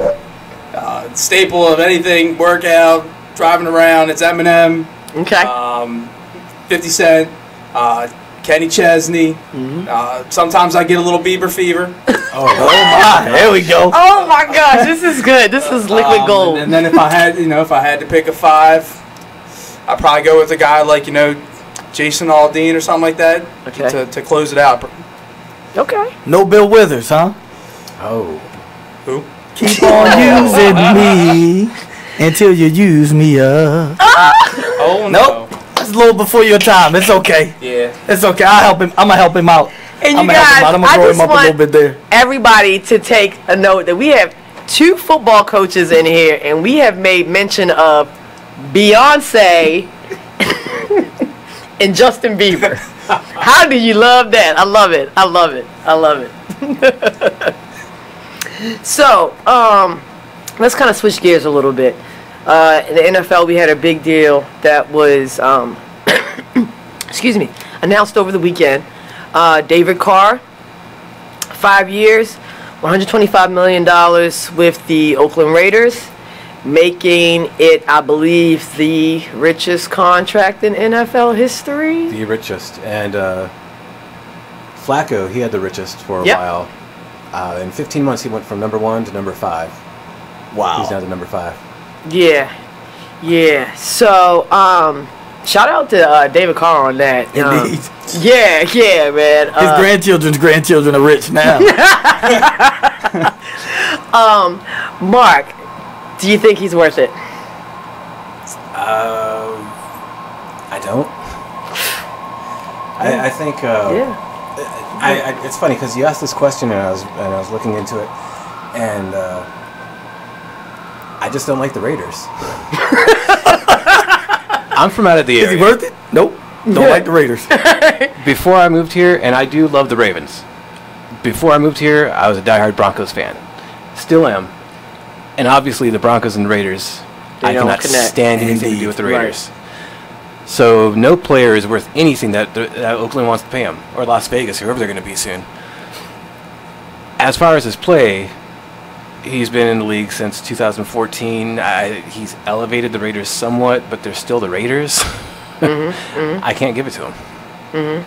staple of anything, workout, driving around, it's Eminem. Okay. 50 Cent. Kenny Chesney. Sometimes I get a little Bieber fever. Oh my! There we go. Oh my gosh, this is good. This is liquid gold. And then if I had to pick a 5, I'd probably go with a guy like Jason Aldean or something like that. Okay. To close it out. Okay. No Bill Withers, huh? Oh. Who? Keep on using me until you use me up. Oh no. Nope. It's a little before your time. It's okay. Yeah. It's okay. I'll help him. I'm gonna help him out. And you guys, I'm gonna grow him up a little bit there. Everybody to take a note that we have 2 football coaches in here, and we have made mention of Beyonce and Justin Bieber. How do you love that? I love it. I love it. I love it. So, let's kind of switch gears a little bit. In the NFL, we had a big deal that was, announced over the weekend. David Carr, 5 years, $125 million with the Oakland Raiders, making it, I believe, the richest contract in NFL history. The richest. And Flacco, he had the richest for a while. In 15 months, he went from number 1 to number 5. Wow. He's now the number 5. Yeah. So, shout out to David Carr on that. Indeed. Yeah, man. His grandchildren's grandchildren are rich now. Mark, do you think he's worth it? I don't. I think. It's funny because you asked this question and I was looking into it, and I just don't like the Raiders. I'm from out of the area. Is he worth it? Nope. Don't like the Raiders. Before I moved here, and I do love the Ravens. Before I moved here, I was a diehard Broncos fan. Still am. And obviously the Broncos and the Raiders, I cannot stand anything to do with the Raiders. Right. So no player is worth anything that Oakland wants to pay him, or Las Vegas, whoever they're going to be soon. As far as his play, he's been in the league since 2014. He's elevated the Raiders somewhat, but they're still the Raiders. I can't give it to him.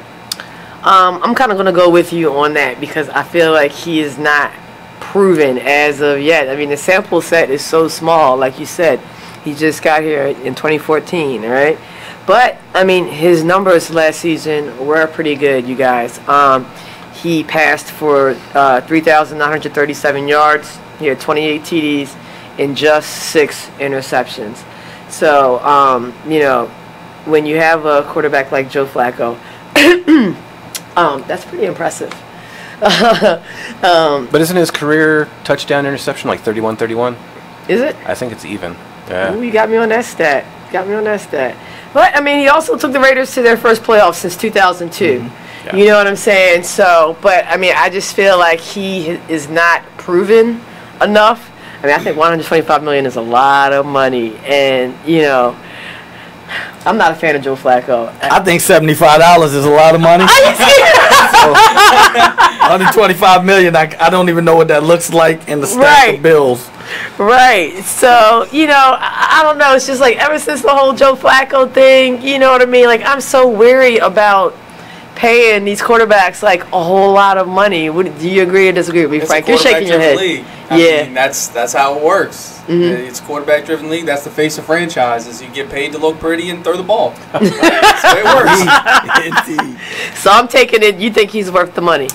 I'm kind of going to go with you on that because I feel like he is not proven as of yet. I mean, the sample set is so small, like you said. He just got here in 2014, right? But, I mean, his numbers last season were pretty good, you guys. He passed for 3,937 yards. He had 28 TDs and just 6 interceptions. So, you know, when you have a quarterback like Joe Flacco, that's pretty impressive. But isn't his career touchdown interception like 31-31? Is it? I think it's even. Yeah. Ooh, you got me on that stat. But, I mean, he also took the Raiders to their first playoffs since 2002. Yeah. You know what I'm saying? So, but, I mean, I just feel like he is not proven enough. I mean, I think $125 million is a lot of money. And, you know, I'm not a fan of Joe Flacco. I think $75 is a lot of money. $125 million, I don't even know what that looks like in the stack of bills. Right. So, you know, I don't know. It's just like ever since the whole Joe Flacco thing, you know what I mean? Like, I'm so weary about paying these quarterbacks like a whole lot of money. Do you agree or disagree with me, Frank? You're shaking your head. League. I mean, that's how it works. It's a quarterback-driven league. That's the face of franchises. You get paid to look pretty and throw the ball. That's the way it works. So I'm taking it. You think he's worth the money?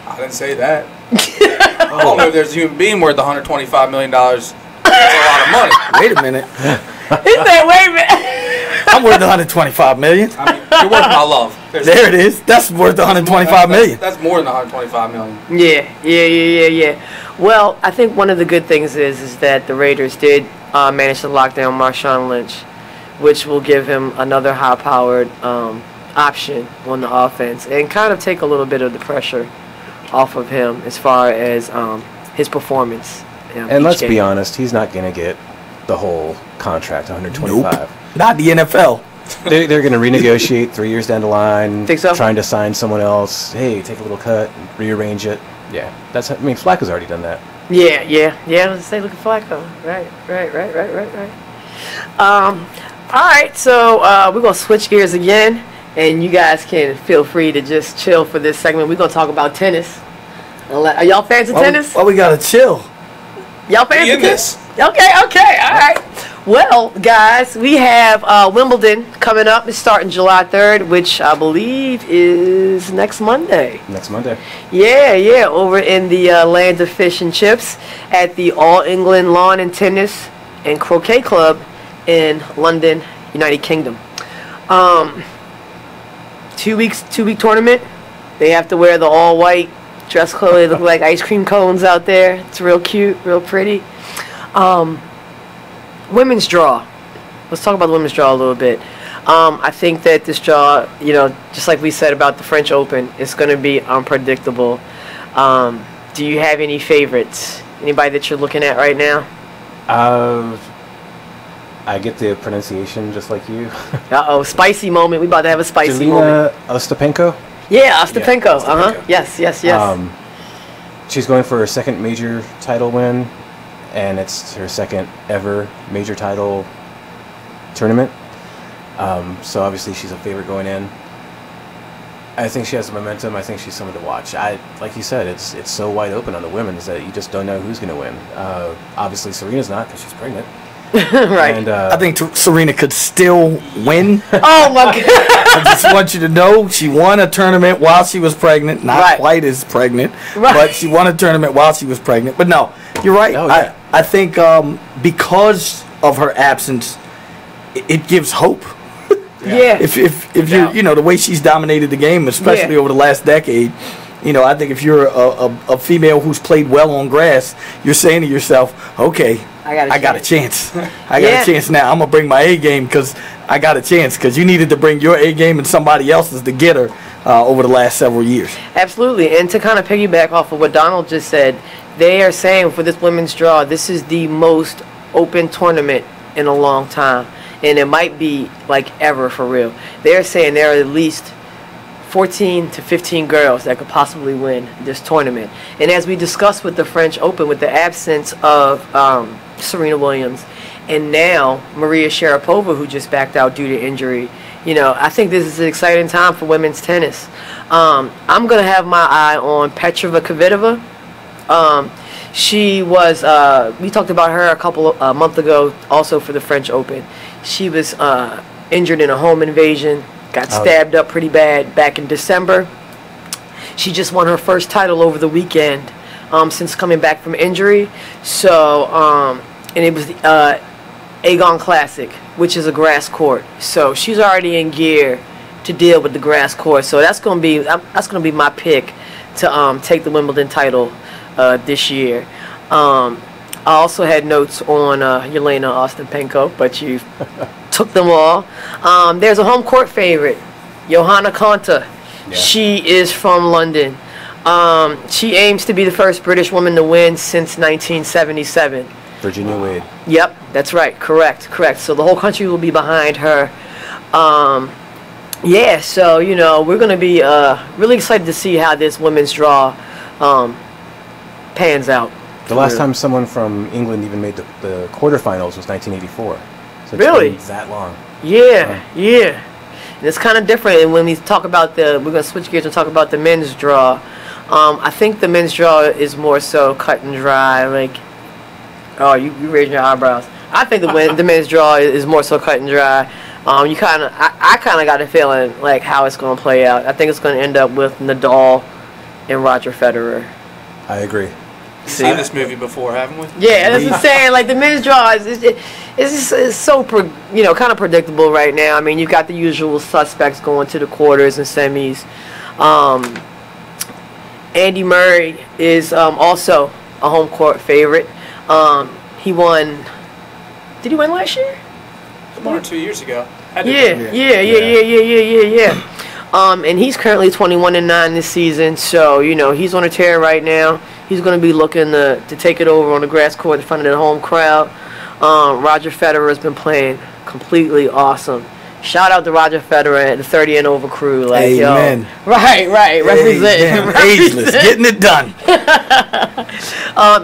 I didn't say that. I don't know if there's a human being worth $125 million. That's a lot of money. Wait a minute. He said, wait a minute. I'm worth $125 million. I mean, you're worth my love. There it is. That's worth $125 million. That's more than $125 million. Yeah. Well, I think one of the good things is that the Raiders did manage to lock down Marshawn Lynch, which will give him another high-powered option on the offense and kind of take a little bit of the pressure off of him as far as his performance. And let's be honest, he's not going to get the whole contract, 125. Nope. Not the NFL. They're going to renegotiate 3 years down the line. Think so? Trying to sign someone else. Hey, take a little cut, rearrange it. Yeah, Flacco's already done that. Yeah. Let's say, look at Flacco. Right. All right, so we're gonna switch gears again, and you guys can feel free to just chill for this segment. We're gonna talk about tennis. Are y'all fans of tennis? We gotta chill. Y'all fans of tennis? Okay. All right. Well, guys, we have Wimbledon coming up. It's starting July 3rd, which I believe is next Monday. Yeah, over in the land of fish and chips at the All England Lawn and Tennis and Croquet Club in London, United Kingdom. 2 week tournament. They have to wear the all white dress clothes. They look like ice cream cones out there. It's real cute, real pretty. Women's draw. Let's talk about the women's draw a little bit. I think that this draw, you know, just like we said about the French Open, it's going to be unpredictable. Do you have any favorites? Anybody that you're looking at right now? I get the pronunciation just like you. Spicy moment. We about to have a spicy moment. Ostapenko? Yeah, Ostapenko. Yes. She's going for her second major title win, and it's her second ever major title tournament. So obviously she's a favorite going in. I think she has the momentum. I think she's someone to watch. Like you said, it's so wide open on the women's that you just don't know who's going to win. Obviously Serena's not because she's pregnant. Right. And, I think Serena could still win. Oh my God! I just want you to know she won a tournament while she was pregnant. Not quite as pregnant, but she won a tournament while she was pregnant. But no, you're right. Oh, yeah. I think because of her absence, it gives hope. Yeah. If you know the way she's dominated the game, especially over the last decade. You know, I think if you're a female who's played well on grass, you're saying to yourself, okay, I got a chance. I got a chance now. I'm going to bring my A game because I got a chance, because you needed to bring your A game and somebody else's to get her over the last several years. Absolutely. And to kind of piggyback off of what Donald just said, they are saying for this women's draw, this is the most open tournament in a long time. and it might be like ever for real. They're saying there are at least 14 to 15 girls that could possibly win this tournament. And as we discussed with the French Open, with the absence of Serena Williams and now Maria Sharapova, who just backed out due to injury, you know, I think this is an exciting time for women's tennis. I'm going to have my eye on Petrova Kvitova. She was, we talked about her a month ago also for the French Open. She was injured in a home invasion, got stabbed up pretty bad back in December. She just won her first title over the weekend since coming back from injury. So, and it was the Aegon Classic, which is a grass court. So she's already in gear to deal with the grass court. So that's going to be my pick to take the Wimbledon title this year. I also had notes on Yelena Ostapenko, but you took them all. There's a home court favorite, Johanna Konta. Yeah. She is from London. She aims to be the first British woman to win since 1977. Virginia Wade. Yep, that's right. Correct. So the whole country will be behind her. Yeah, so, you know, we're going to be really excited to see how this women's draw pans out. The last time someone from England even made the quarterfinals was 1984. So really? It's been that long. Yeah. And it's kind of different. And when we talk about we're going to switch gears and talk about the men's draw. I think the men's draw is more so cut and dry. Like, oh, you raising your eyebrows. I think the men's draw is more so cut and dry. I kind of got a feeling like how it's going to play out. I think it's going to end up with Nadal and Roger Federer. I agree. We've seen this movie before, haven't we? Yeah, that's what I'm saying. Like the men's draw is so kind of predictable right now. I mean, you got the usual suspects going to the quarters and semis. Andy Murray is also a home court favorite. He won. Did he win last year? 1 or 2 years ago. Yeah. And he's currently 21-9 this season, so you know he's on a tear right now. He's going to be looking to take it over on the grass court in front of the home crowd. Roger Federer has been playing completely awesome. Shout out to Roger Federer and the 30 and over crew. Like, amen. Yo, right, represent. Ageless, getting it done.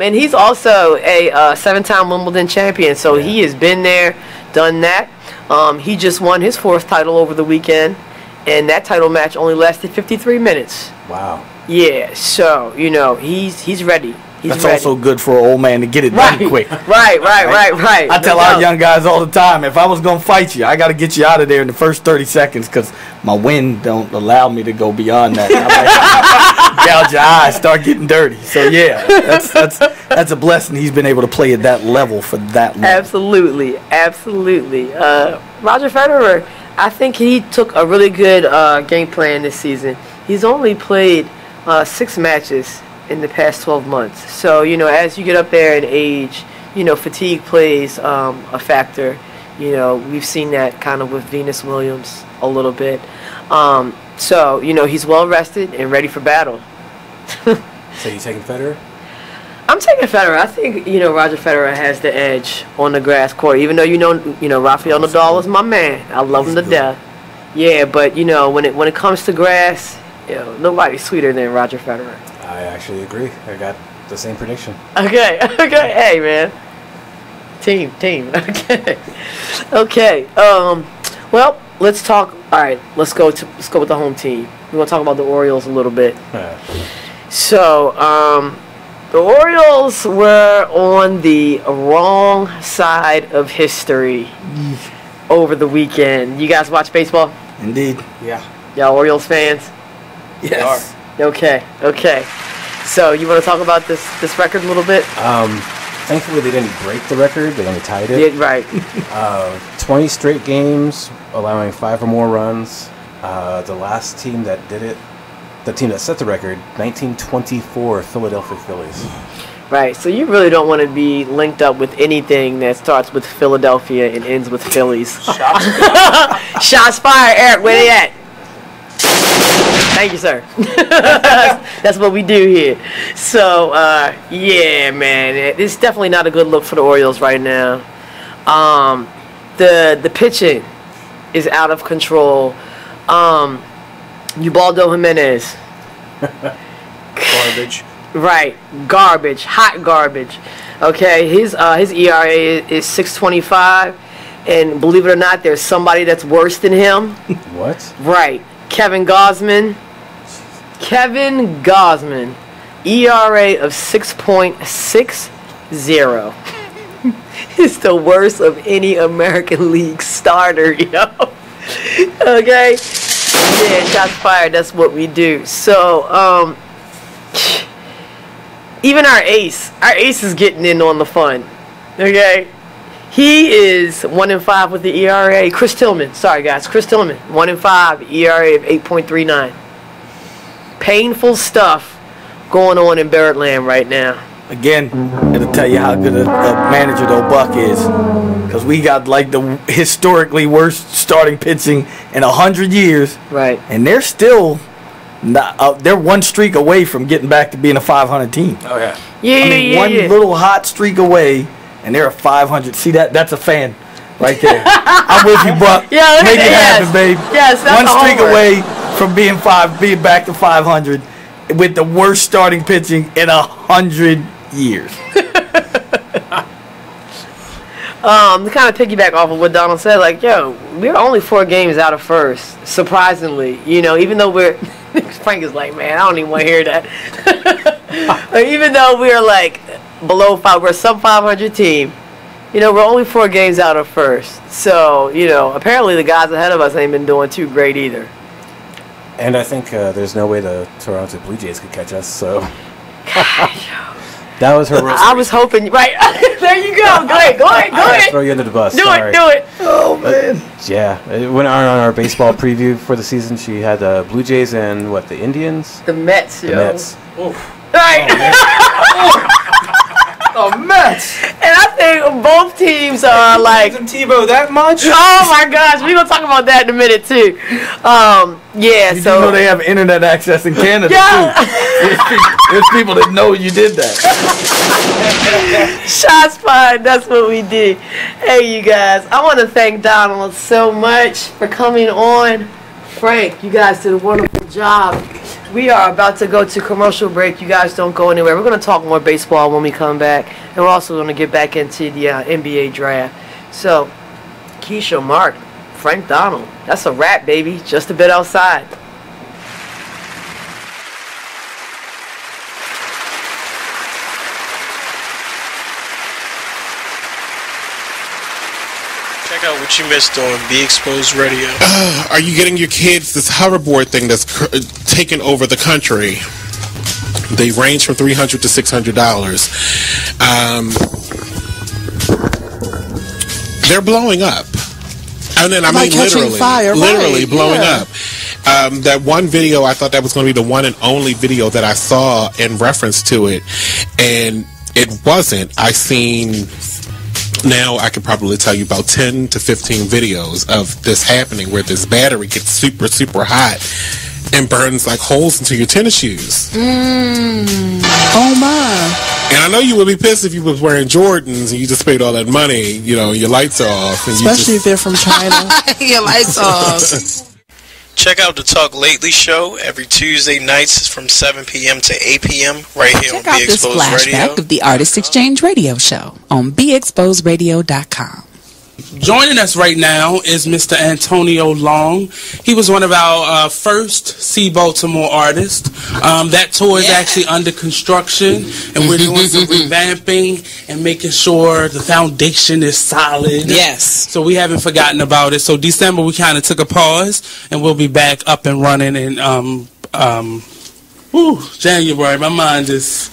And he's also a 7-time Wimbledon champion, so he has been there, done that. He just won his 4th title over the weekend, and that title match only lasted 53 minutes. Wow. Yeah, so, you know, he's ready. That's also good for an old man to get it done quick. Right. I tell our young guys all the time, if I was going to fight you, I got to get you out of there in the first 30 seconds because my wind don't allow me to go beyond that. I like, gouge your eyes, start getting dirty. So, yeah, that's a blessing he's been able to play at that level for that long. Absolutely. Roger Federer, I think he took a really good game plan this season. He's only played 6 matches in the past 12 months. So, you know, as you get up there in age, you know, fatigue plays a factor. You know, we've seen that kind of with Venus Williams a little bit. So, you know, he's well rested and ready for battle. So you taking Federer? I'm taking Federer. I think, you know, Roger Federer has the edge on the grass court. Even though, you know, Rafael Nadal is my man. I love him to death. Yeah, but, you know, when it comes to grass, you know, nobody's sweeter than Roger Federer. I actually agree. I got the same prediction. Okay. Hey, man. Team. Okay. Well, let's talk. All right. Let's go with the home team. We're gonna talk about the Orioles a little bit. So, the Orioles were on the wrong side of history over the weekend. You guys watch baseball? Indeed. Yeah. Y'all Orioles fans? Yes. Okay. So you want to talk about this record a little bit? Thankfully, they didn't break the record. They only tied it. Yeah, right. 20 straight games, allowing 5 or more runs. The last team that did it, the team that set the record, 1924 Philadelphia Phillies. Right. So you really don't want to be linked up with anything that starts with Philadelphia and ends with Phillies. Shots fired, Eric. Where they at? Thank you, sir. That's what we do here. So, yeah, man. It's definitely not a good look for the Orioles right now. The pitching is out of control. Ubaldo Jimenez. Garbage. Right, garbage, hot garbage. Okay, his ERA is 6.25, and believe it or not, there's somebody that's worse than him. What? Right, Kevin Gausman. Kevin Gausman, ERA of 6.60. It's the worst of any American League starter, yo. Okay, yeah, shots fired. That's what we do. So, even our ace is getting in on the fun. Okay, he is 1-5 with the ERA. Chris Tillman, sorry guys, Chris Tillman, 1-5, ERA of 8.39. Painful stuff going on in Birdland right now. Again, it'll tell you how good a manager though Buck is, because we got like the historically worst starting pitching in 100 years. Right, and they're still. They're one streak away from getting back to being a 500 team. Oh yeah. One little hot streak away, and they're a 500. See that? That's a fan, right there. I'm with you, Buck. Yeah, make it happen, babe. Yes, that's one streak away from being back to 500, with the worst starting pitching in 100 years. To kind of piggyback off of what Donald said, like, yo, we're only 4 games out of first. Surprisingly, even though we're. Frank is like, man, I don't even want to hear that. Even though we're like below 5, we're a sub 500 team. We're only 4 games out of first. So, apparently the guys ahead of us ain't been doing too great either. And I think there's no way the Toronto Blue Jays could catch us. So that was her. I was hoping, right? There you go. Go ahead. Throw you under the bus. Do it. Oh man. Yeah, when on our baseball preview for the season, she had the Blue Jays and the Indians. The Mets. The Mets. Oof. Right. The Mets. And I think both teams are like Tebow that much. Oh my gosh, we're gonna talk about that in a minute too. Yeah. You do know they have internet access in Canada too. There's people that know you did that. Shots fired. That's what we did. Hey, you guys. I want to thank Donald so much for coming on. Frank, you guys did a wonderful job. We are about to go to commercial break. You guys don't go anywhere. We're going to talk more baseball when we come back. And we're also going to get back into the NBA draft. So, Kescia, Mark, Frank Donald. That's a wrap, baby. Just a bit outside. Check out what you missed on Be Exposed Radio. Are you getting your kids this hoverboard thing that's taken over the country? They range from $300 to $600. They're blowing up. And then I mean literally blowing up. That one video, I thought that was going to be the one and only video that I saw in reference to it, and it wasn't. I seen. Now I could probably tell you about 10 to 15 videos of this happening, where this battery gets super, super hot and burns like holes into your tennis shoes. Oh my. And I know you would be pissed if you was wearing Jordans and you just paid all that money, your lights are off. And especially if they're from China. Your lights off. Check out the Talk Lately show every Tuesday nights from 7 p.m. to 8 p.m. right here on Be Exposed Radio. Check out this flashback of the Artist Exchange Radio Show on BeExposedRadio.com. Joining us right now is Mr. Antonio Long. He was one of our first See Baltimore artists. That tour is actually under construction, and we're doing some revamping and making sure the foundation is solid. Yes. So we haven't forgotten about it. So December we kind of took a pause, and we'll be back up and running in January. My mind is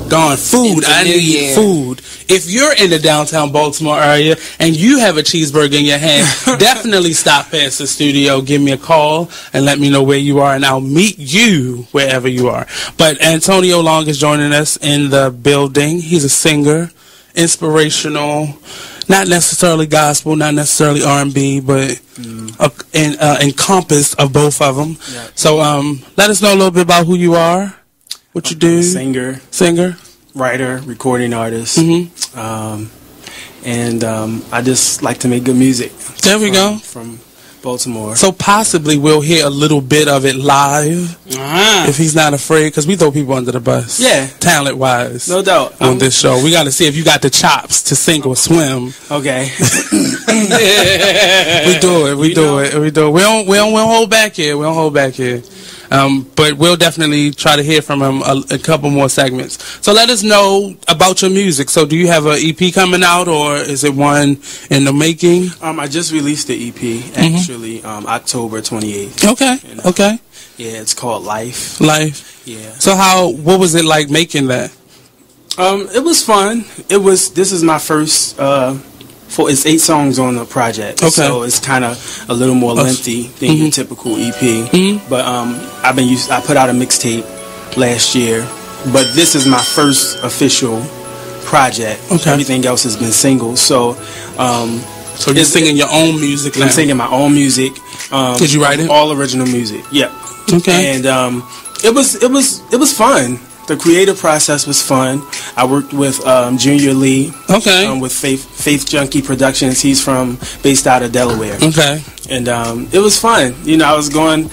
gone. Food. I need food. If you're in the downtown Baltimore area and you have a cheeseburger in your hand, definitely stop past the studio, give me a call, and let me know where you are, and I'll meet you wherever you are. But Antonio Long is joining us in the building. He's a singer, inspirational, not necessarily gospel, not necessarily R&B, but encompass of both of them. Yeah. So let us know a little bit about who you are, what you do. Singer, writer, recording artist. and I just like to make good music. There we go. From Baltimore. So possibly we'll hear a little bit of it live if he's not afraid, because we throw people under the bus. Yeah. Talent-wise. No doubt. On this show. We got to see if you got the chops to sink or swim. Okay. We do it. We do it. We don't hold back here. We don't hold back here. But we'll definitely try to hear from him a couple more segments. So let us know about your music. So do you have an EP coming out, or is it one in the making? I just released the EP, actually, October 28th. Okay, okay. Yeah, it's called Life. Life. Yeah. So what was it like making that? It was fun. This is my first, it's 8 songs on the project. Okay. So it's kind of a little more lengthy than your typical EP. But I put out a mixtape last year, but this is my first official project. Okay. Everything else has been singles. So you're singing your own music now? I'm singing my own music. Did you write it? All original music. Yeah. Okay. And it was fun. The creative process was fun. I worked with Junior Lee. Okay. With Faith Junkie Productions. He's based out of Delaware. Okay. And it was fun. I was going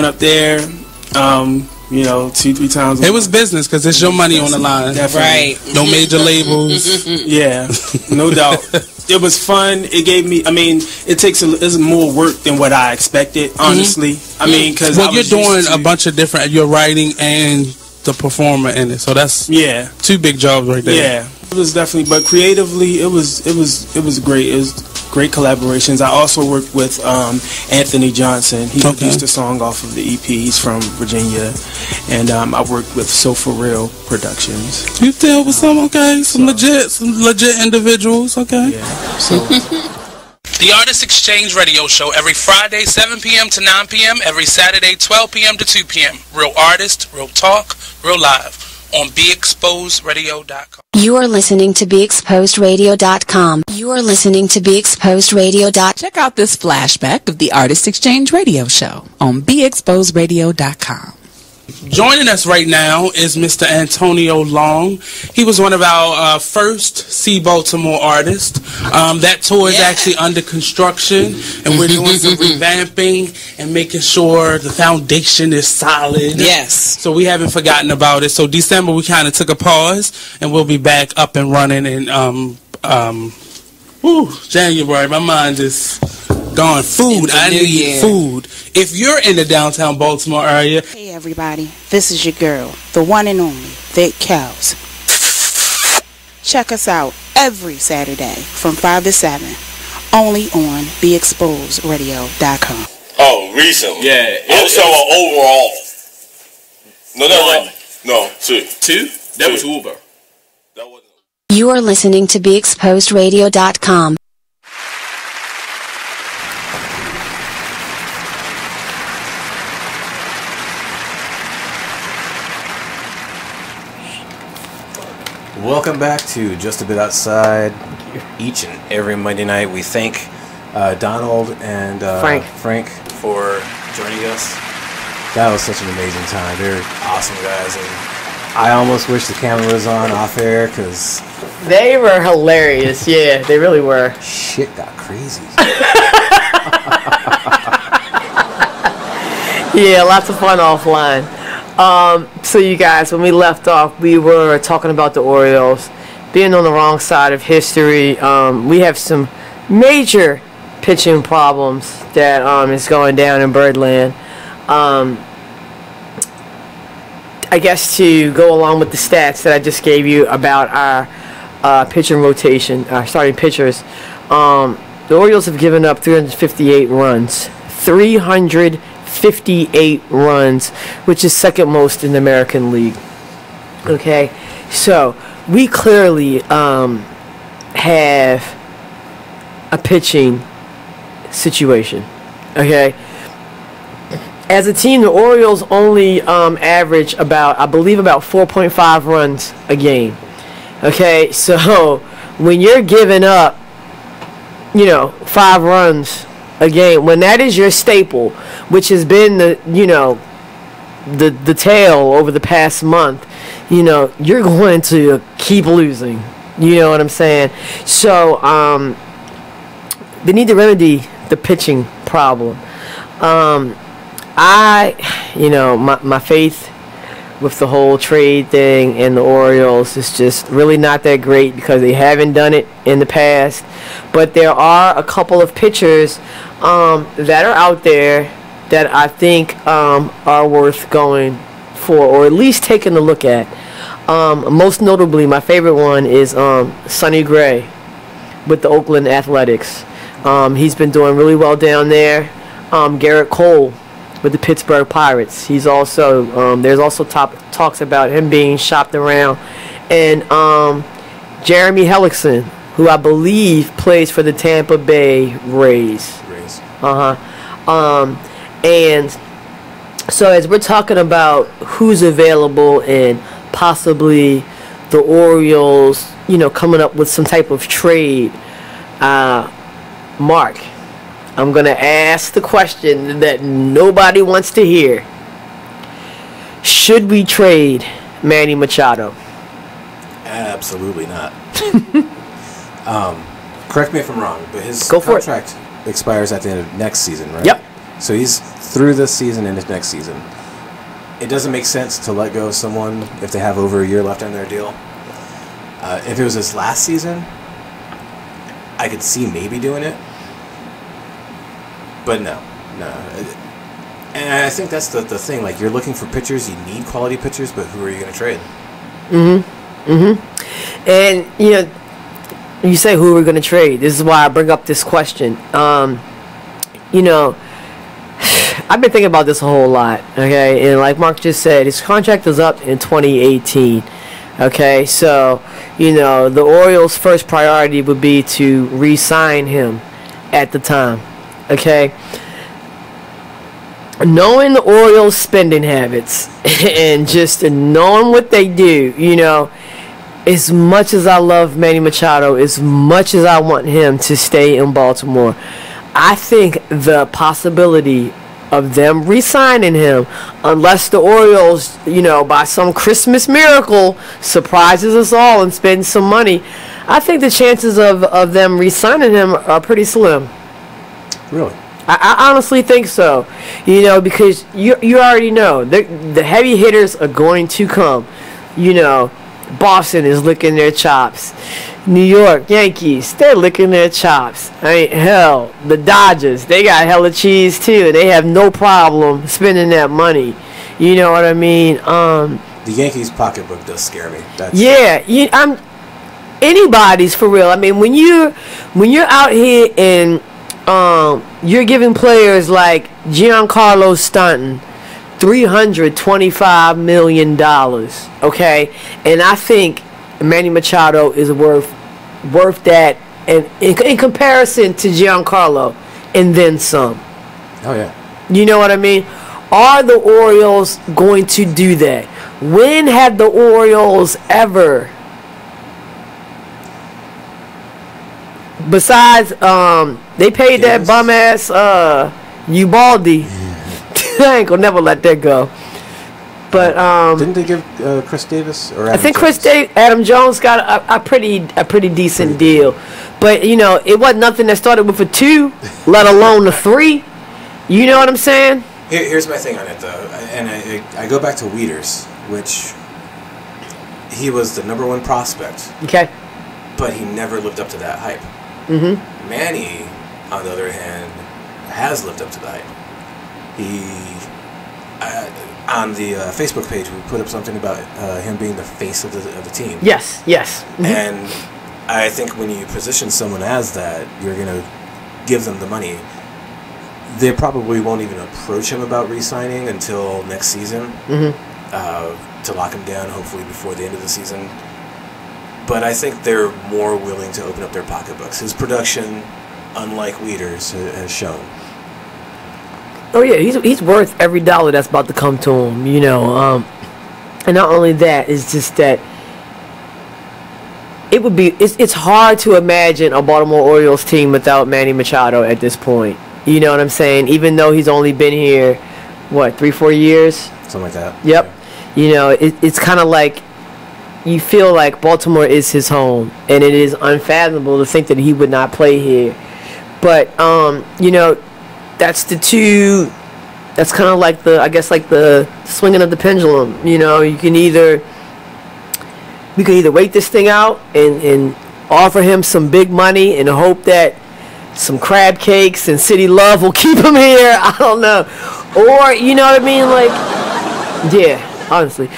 up there. 2-3 times. It was business because it's your money on the line. Definitely. Right. No major labels. Yeah, no doubt. It was fun. It gave me. It's more work than what I expected. Honestly, because you're doing a bunch of different. You're writing and the performer in it, so that's 2 big jobs right there. Yeah, it was definitely. But creatively, it was great. It was great collaborations. I also worked with Anthony Johnson. He produced a song off of the EP. He's from Virginia, and I worked with So For Real Productions. You deal with some legit individuals. Okay. Yeah. So. The Artist Exchange Radio Show every Friday 7 p.m. to 9 p.m. every Saturday 12 p.m. to 2 p.m. Real artist, real talk, real live on BeExposedRadio.com. You are listening to BeExposedRadio.com. You are listening to BeExposedRadio.com. Check out this flashback of the Artist Exchange Radio Show on BeExposedRadio.com. Joining us right now is Mr. Antonio Long. He was one of our first See Baltimore artists. That tour is actually under construction, and we're doing some revamping and making sure the foundation is solid. Yes. So we haven't forgotten about it. So December we kind of took a pause, and we'll be back up and running in January. My mind is gone. Food. I need food. If you're in the downtown Baltimore area. Hey everybody, this is your girl, the one and only Thick Cows. Check us out every Saturday from 5 to 7, only on BeExposedRadio.com. Oh, recently? Yeah. I was talking about overall. No, 2. 2? That was Uber. You are listening to BeExposedRadio.com. Welcome back to Just a Bit Outside. Each and every Monday night, we thank Donald and Frank for joining us. That was such an amazing time. They're awesome guys, and I almost wish the camera was on off air because they were hilarious. Yeah, they really were. Shit got crazy. Yeah, lots of fun offline. So you guys, when we left off, we were talking about the Orioles being on the wrong side of history. We have some major pitching problems that is going down in Birdland. I guess to go along with the stats that I just gave you about our pitching rotation, our starting pitchers, the Orioles have given up 358 runs. 358 runs, which is second most in the American League. Okay, so we clearly have a pitching situation. Okay, as a team, the Orioles only average about 4.5 runs a game. Okay, so when you're giving up, 5 runs a game, when that is your staple, which has been the tale over the past month, you're going to keep losing. You know what I'm saying? So they need to remedy the pitching problem. My faith with the whole trade thing and the Orioles is just really not that great because they haven't done it in the past. But there are a couple of pitchers that are out there that I think are worth going for, or at least taking a look at. Most notably, my favorite one is Sonny Gray with the Oakland Athletics. He's been doing really well down there. Garrett Cole with the Pittsburgh Pirates. He's also there's also talks about him being shopped around, and Jeremy Hellickson, who I believe plays for the Tampa Bay Rays. And so as we're talking about who's available and possibly the Orioles, coming up with some type of trade, Mark, I'm going to ask the question that nobody wants to hear. Should we trade Manny Machado? Absolutely not. Correct me if I'm wrong, but his contract expires at the end of next season, right? Yep. So he's through this season and his next season. It doesn't make sense to let go of someone if they have over a year left on their deal. If it was his last season, I could see maybe doing it. But no. And I think that's the thing. Like, you're looking for pitchers, you need quality pitchers, but who are you going to trade? And, you say who we're going to trade. This is why I bring up this question. I've been thinking about this a whole lot, okay? And like Mark just said, his contract is up in 2018, okay? So, the Orioles' first priority would be to re-sign him at the time, okay? Knowing the Orioles' spending habits and just knowing what they do, as much as I love Manny Machado, as much as I want him to stay in Baltimore, I think the possibility of them re-signing him, unless the Orioles, by some Christmas miracle, surprises us all and spend some money, I think the chances of them re-signing him are pretty slim. Really? I honestly think so. Because you already know the heavy hitters are going to come. Boston is licking their chops. New York Yankees, they're licking their chops. Hell, the Dodgers, they got hella cheese too. They have no problem spending that money. You know what I mean? The Yankees' pocketbook does scare me. I'm anybody's for real. I mean, when you're out here and you're giving players like Giancarlo Stanton $325 million, okay? And I think Manny Machado is worth that, and in comparison to Giancarlo, and then some. Oh, yeah. You know what I mean? Are the Orioles going to do that? When have the Orioles ever, besides they paid that bum ass Ubaldi, I ain't gonna never let that go. But didn't they give Chris Davis or Adam I think Jones? Adam Jones got a pretty decent deal, but it wasn't nothing that started with a 2, let alone a 3. You know what I'm saying? Here's my thing on it though, and I go back to Wieters, which he was the #1 prospect. Okay. But he never lived up to that hype. Manny, on the other hand, has lived up to the hype. On the Facebook page, we put up something about him being the face of the team. Yes. And I think when you position someone as that, you're going to give them the money. They probably won't even approach him about re-signing until next season to lock him down, hopefully before the end of the season. But I think they're more willing to open up their pocketbooks. His production, unlike Wieters, has shown. Oh yeah, he's worth every dollar that's about to come to him, and not only that, it's just that it's hard to imagine a Baltimore Orioles team without Manny Machado at this point. You know what I'm saying? Even though he's only been here, 3-4 years? Something like that. Yep. It's kind of like you feel like Baltimore is his home, and it is unfathomable to think that he would not play here. But you know, that's kind of like the swinging of the pendulum. You know, we can either wait this thing out and offer him some big money and hope that some crab cakes and city love will keep him here. I don't know. Or, you know what I mean? Like, yeah, honestly.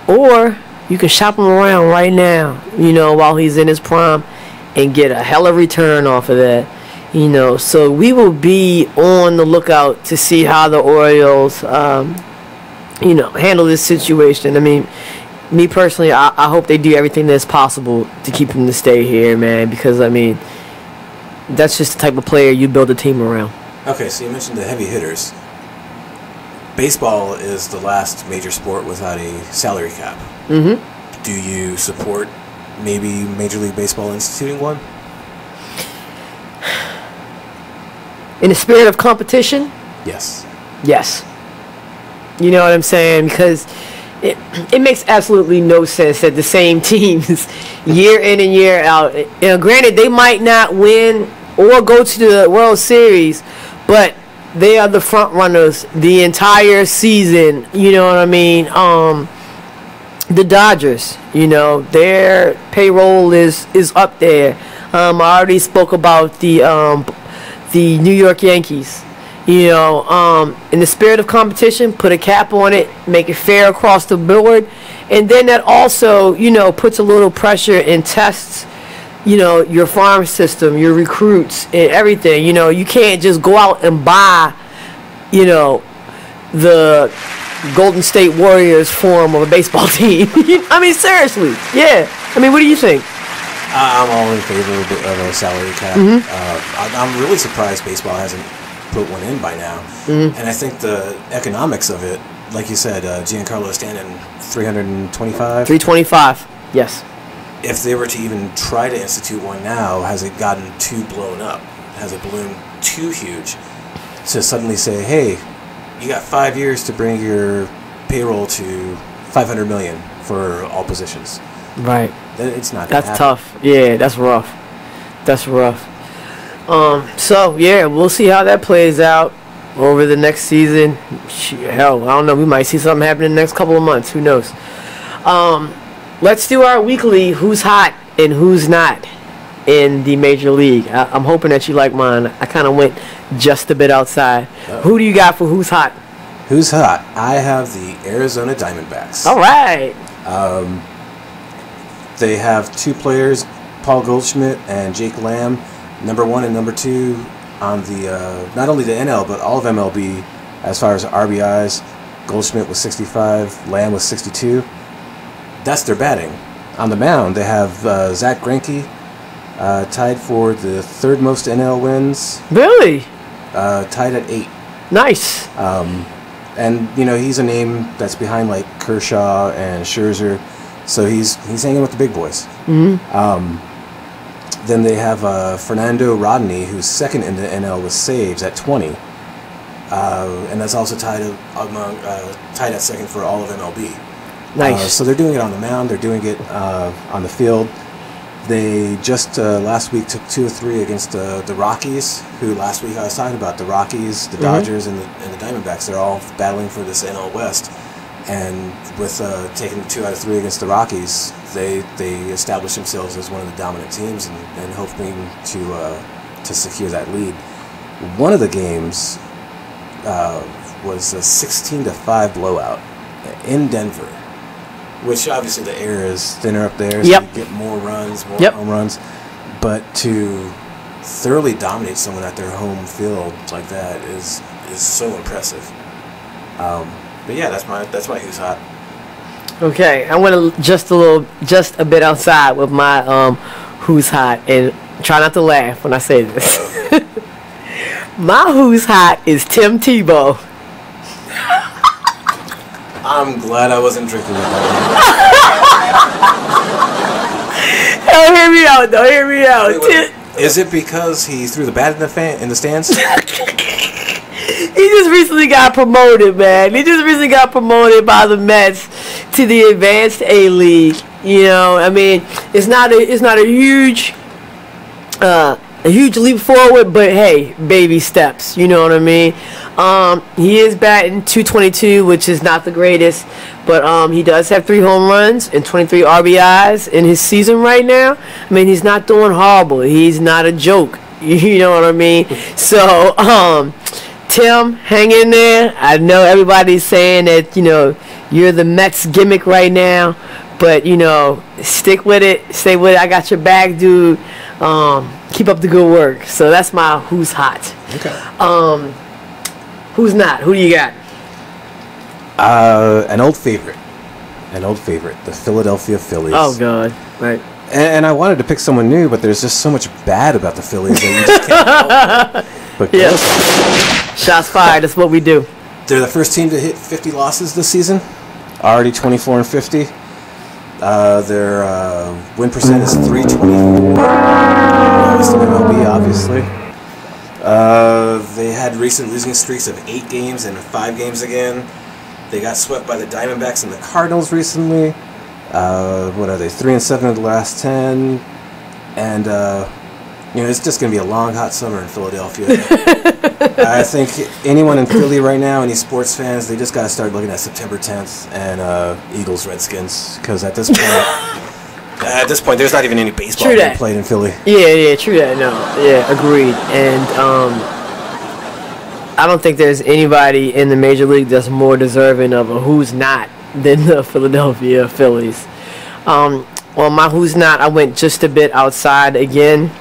Or you can shop him around right now, you know, while he's in his prime and get a hell of a return off of that. You know, so we will be on the lookout to see how the Orioles, you know, handle this situation. I mean, me personally, I hope they do everything that's possible to keep him to stay here, man, because, I mean, that's just the type of player you build a team around. Okay, so you mentioned the heavy hitters. Baseball is the last major sport without a salary cap. Mm-hmm. Do you support maybe Major League Baseball instituting one? In the spirit of competition? Yes. Yes. You know what I'm saying? Because it makes absolutely no sense that the same teams year in and year out, you know, granted they might not win or go to the World Series, but they are the front runners the entire season. You know what I mean? The Dodgers, you know, their payroll is up there. I already spoke about the New York Yankees. You know, in the spirit of competition, put a cap on it, make it fair across the board, and then that also, you know, puts a little pressure and tests, you know, your farm system, your recruits, and everything. You know, you can't just go out and buy, you know, the Golden State Warriors form of a baseball team. I mean, seriously, yeah. I mean, what do you think? I'm all in favor of a salary cap. Mm-hmm. I'm really surprised baseball hasn't put one in by now. Mm-hmm. And I think the economics of it, like you said, Giancarlo Stanton, 325? 325, yes. If they were to even try to institute one now, has it gotten too blown up? Has it ballooned too huge to suddenly say, hey, you got 5 years to bring your payroll to $500 million for all positions? Right. It's not. That's tough. Yeah, that's rough. That's rough. So yeah, we'll see how that plays out over the next season. Hell, I don't know. We might see something happen in the next couple of months. Who knows? Let's do our weekly who's hot and who's not in the major league. I'm hoping that you like mine. I kind of went just a bit outside. Who do you got for who's hot? Who's hot? I have the Arizona Diamondbacks. All right. They have two players, Paul Goldschmidt and Jake Lamb, number 1 and number 2 on the not only the NL but all of MLB as far as RBIs. Goldschmidt was 65, Lamb was 62. That's their batting. On the mound, they have Zach Greinke, tied for the third most NL wins. Really? Tied at 8. Nice. And you know, he's a name that's behind like Kershaw and Scherzer, so he's hanging with the big boys. Mm-hmm. Then they have Fernando Rodney, who's second in the NL with saves at 20, and that's also tied at second for all of MLB. Nice. So they're doing it on the mound. They're doing it on the field. They just last week took 2 of 3 against the Rockies, who last week I was talking about. The Rockies, the Dodgers, and the Diamondbacks, they're all battling for this NL West. And with taking 2 out of 3 against the Rockies, they established themselves as one of the dominant teams and hoping to secure that lead. One of the games was a 16-5 blowout in Denver, which obviously the air is thinner up there, so you get more runs, more home runs. But to thoroughly dominate someone at their home field like that is so impressive. But yeah, that's my who's hot. Okay, I went just a bit outside with my who's hot, and try not to laugh when I say this. My who's hot is Tim Tebow. I'm glad I wasn't drinking with that. Oh, hear me out, though. Hear me out. Wait. Is it because he threw the bat in the stands? He just recently got promoted, man. He just recently got promoted by the Mets to the Advanced A League. You know, I mean, it's not a huge leap forward, but hey, baby steps. You know what I mean? He is batting .222, which is not the greatest, but he does have 3 home runs and 23 RBIs in his season right now. I mean, he's not doing horrible. He's not a joke. You know what I mean? So, Tim, hang in there. I know everybody's saying that, you know, you're the Mets gimmick right now, but, you know, stick with it. Stay with it. I got your back, dude. Keep up the good work. So that's my who's hot. Okay. Who's not? Who do you got? An old favorite, the Philadelphia Phillies. Oh God, right. And I wanted to pick someone new, but there's just so much bad about the Phillies that you just can't help it. But yeah, shots fired. That's what we do. They're the first team to hit 50 losses this season. Already 24-50. Their win percent is .324. Lowest in MLB, obviously. They had recent losing streaks of 8 games and 5 games again. They got swept by the Diamondbacks and the Cardinals recently. What are they? 3-7 of the last 10. And you know, it's just going to be a long, hot summer in Philadelphia. I think anyone in Philly right now, any sports fans, they just got to start looking at September 10th and Eagles Redskins, because at this point, there's not even any baseball being played in Philly. Yeah, true that. No, yeah, agreed. And I don't think there's anybody in the major league that's more deserving of a who's not than the Philadelphia Phillies. Well, my who's not, I went just a bit outside again.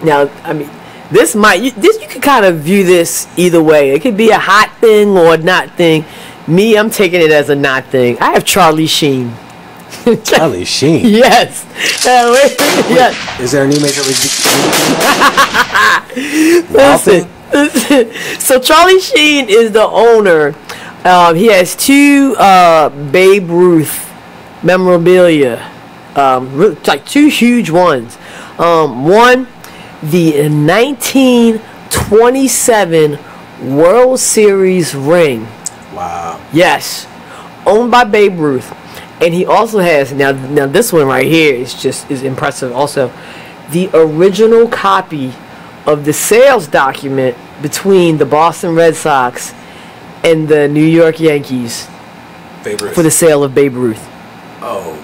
Now, I mean, you could kind of view this either way. It could be a hot thing or a not thing. Me, I'm taking it as a not thing. I have Charlie Sheen. Charlie Sheen? Yes. Yes. Is there a new major league? Listen. So Charlie Sheen is the owner. He has 2 Babe Ruth memorabilia, like 2 huge ones. One, the 1927 World Series ring. Wow. Yes, owned by Babe Ruth, and he also has now this one right here is impressive. Also, the original copy of the sales document between the Boston Red Sox and the New York Yankees Babe Ruth. For the sale of Babe Ruth. Oh.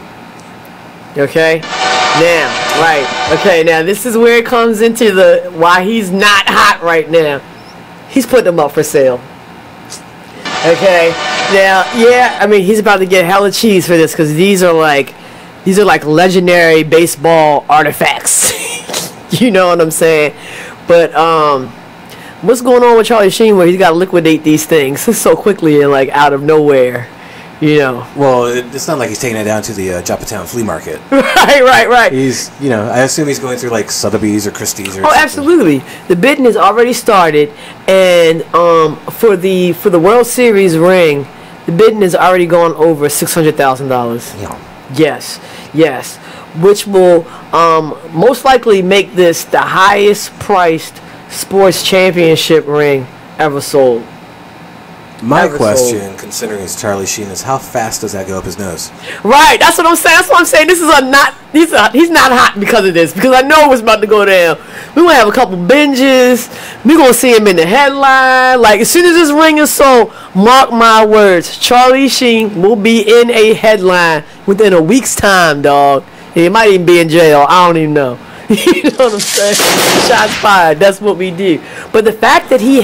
Okay. Now this is where it comes into why he's not hot right now. He's putting them up for sale. Okay. Now, yeah, I mean, he's about to get hella cheese for this, because these are like legendary baseball artifacts. You know what I'm saying? But what's going on with Charlie Sheen where he's got to liquidate these things so quickly and like out of nowhere? You know. Well, it's not like he's taking it down to the Joppatown flea market. Right. He's, you know, I assume he's going through like Sotheby's or Christie's or something. Absolutely. The bidding has already started, and for the World Series ring, the bidding has already gone over $600,000. Yeah. Yes. Which will most likely make this the highest priced sports championship ring ever sold. My question, considering it's Charlie Sheen, is how fast does that go up his nose? Right, that's what I'm saying. This is he's not hot because of this, because I know it was about to go down. We're going to have a couple binges. We're going to see him in the headline. Like, as soon as this ring is sold, mark my words, Charlie Sheen will be in a headline within a week's time, dog. He might even be in jail. I don't even know. You know what I'm saying? Shots fired. That's what we do. But the fact that he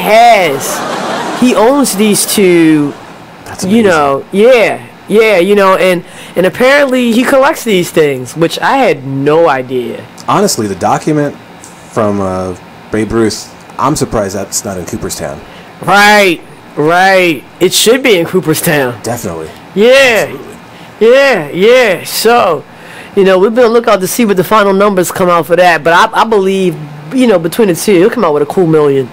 owns these 2, that's amazing. You know, you know, and apparently he collects these things, which I had no idea. Honestly, the document from Babe Ruth, I'm surprised that's not in Cooperstown. Right. It should be in Cooperstown. Definitely. Yeah. Absolutely. Yeah. So, you know, we've been on the lookout to see what the final numbers come out for that, but I believe, you know, between the 2, it'll come out with a cool $1 million.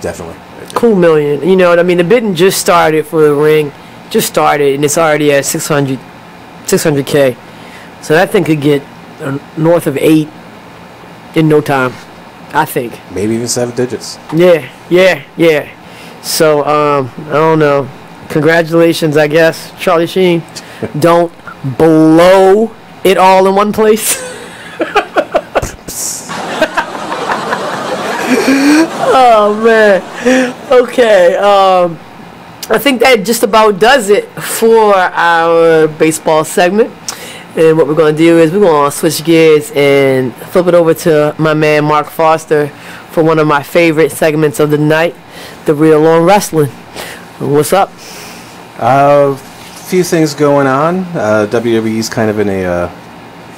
Definitely. Cool $1 million. You know what I mean? The bidding just started for the ring. Just started, and it's already at $600K. So that thing could get north of 8 in no time, I think. Maybe even 7 digits. Yeah. So, I don't know. Congratulations, I guess, Charlie Sheen. Don't blow it all in one place. Oh man. Okay. I think that just about does it for our baseball segment. And what we're going to do is we're going to switch gears and flip it over to my man Mark Foster for one of my favorite segments of the night, the Real on Wrestling. What's up? Few things going on. WWE's kind of in a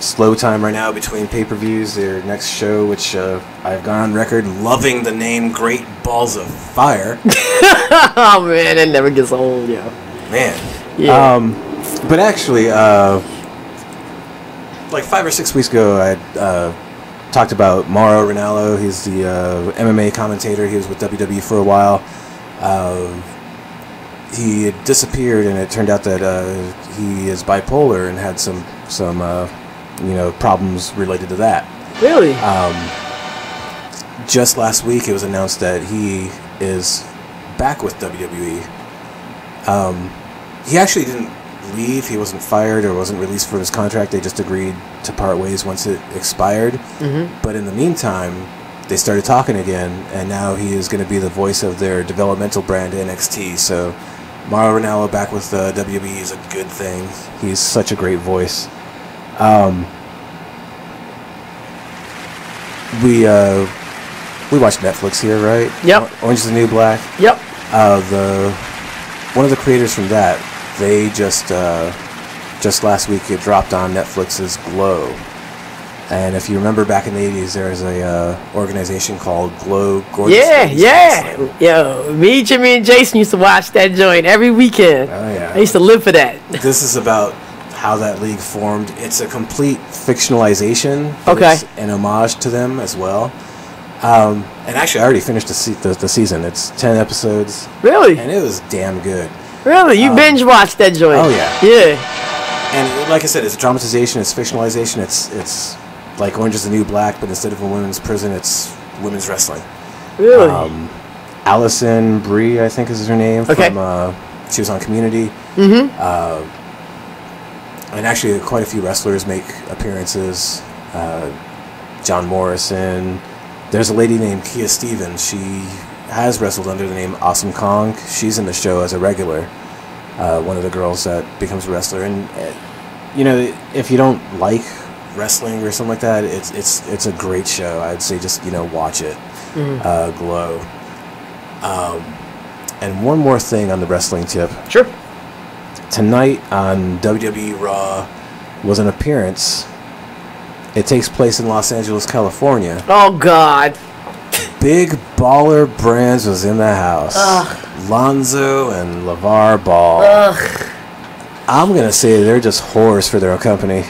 slow time right now between pay-per-views. Their next show, which I've gone on record loving the name Great Balls of Fire. Oh man, that never gets old, yo. Man. Yeah. But actually, like 5 or 6 weeks ago, I talked about Mauro Ranallo. He's the MMA commentator. He was with WWE for a while. He had disappeared, and it turned out that he is bipolar and had some problems related to that. Really? Just last week, it was announced that he is back with WWE. He actually didn't leave. He wasn't fired or wasn't released from his contract. They just agreed to part ways once it expired. Mm-hmm. But in the meantime, they started talking again, and now he is going to be the voice of their developmental brand NXT. So Mauro Ranallo back with WWE is a good thing. He's such a great voice. We watched Netflix here, right? Yep. Orange is the New Black. Yep. One of the creators from that, they just last week it dropped on Netflix's Glow. And if you remember back in the 80s, there was a organization called Glow Gorgeous. Yeah. Yo, me, Jimmy, and Jason used to watch that joint every weekend. Oh, yeah. I used to live for that. This is about how that league formed. It's a complete fictionalization. Okay. It's an homage to them as well. And actually, I already finished the season. It's 10 episodes. Really? And it was damn good. Really? You binge watched that joint? Oh, yeah. Yeah. And like I said, it's dramatization, it's fictionalization, it's like Orange is the New Black, but instead of a women's prison, it's women's wrestling. Really? Allison Brie, I think is her name. Okay. From, she was on Community. Mm-hmm. And actually, quite a few wrestlers make appearances. John Morrison. There's a lady named Kia Stevens. She has wrestled under the name Awesome Kong. She's in the show as a regular. One of the girls that becomes a wrestler. And if you don't like wrestling or something like that, it's a great show. I'd say just watch it. Mm-hmm. Glow. And one more thing on the wrestling tip. Sure. Tonight on WWE Raw was an appearance. It takes place in Los Angeles, California. Oh God. Big Baller Brands was in the house. Ugh. Lonzo and LeVar Ball. Ugh. I'm gonna say they're just whores for their own company.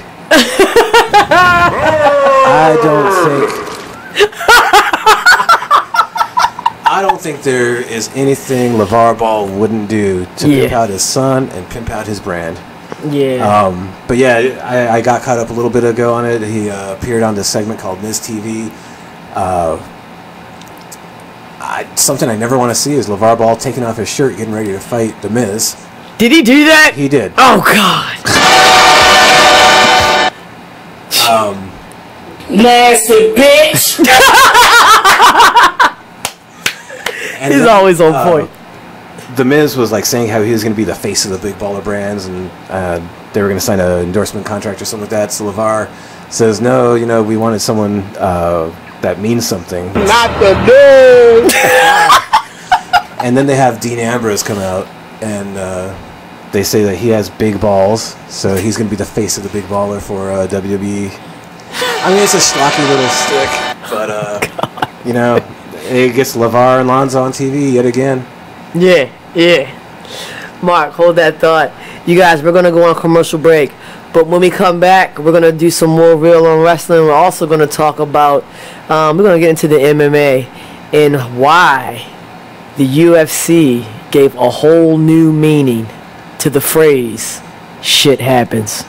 I don't think there is anything LeVar Ball wouldn't do to pimp out his son and pimp out his brand. Yeah. But yeah, I got caught up a little bit ago on it. He appeared on this segment called Miz TV. Something I never want to see is LeVar Ball taking off his shirt, getting ready to fight The Miz. Did he do that? He did. Oh God. Nasty bitch. And He's always on point. The Miz was like saying how he was going to be the face of the Big Baller Brands, and they were going to sign an endorsement contract or something like that. So LeVar says, "No, we wanted someone that means something." Not the dude. And then they have Dean Ambrose come out, and they say that he has big balls, so he's going to be the face of the Big Baller for WWE. I mean, it's a schlocky little stick, but it gets LeVar and Lonzo on TV yet again. Yeah. Mark, hold that thought. You guys, we're going to go on commercial break. But when we come back, we're going to do some more Real on Wrestling. We're also going to talk about, we're going to get into the MMA and why the UFC gave a whole new meaning to the phrase, shit happens.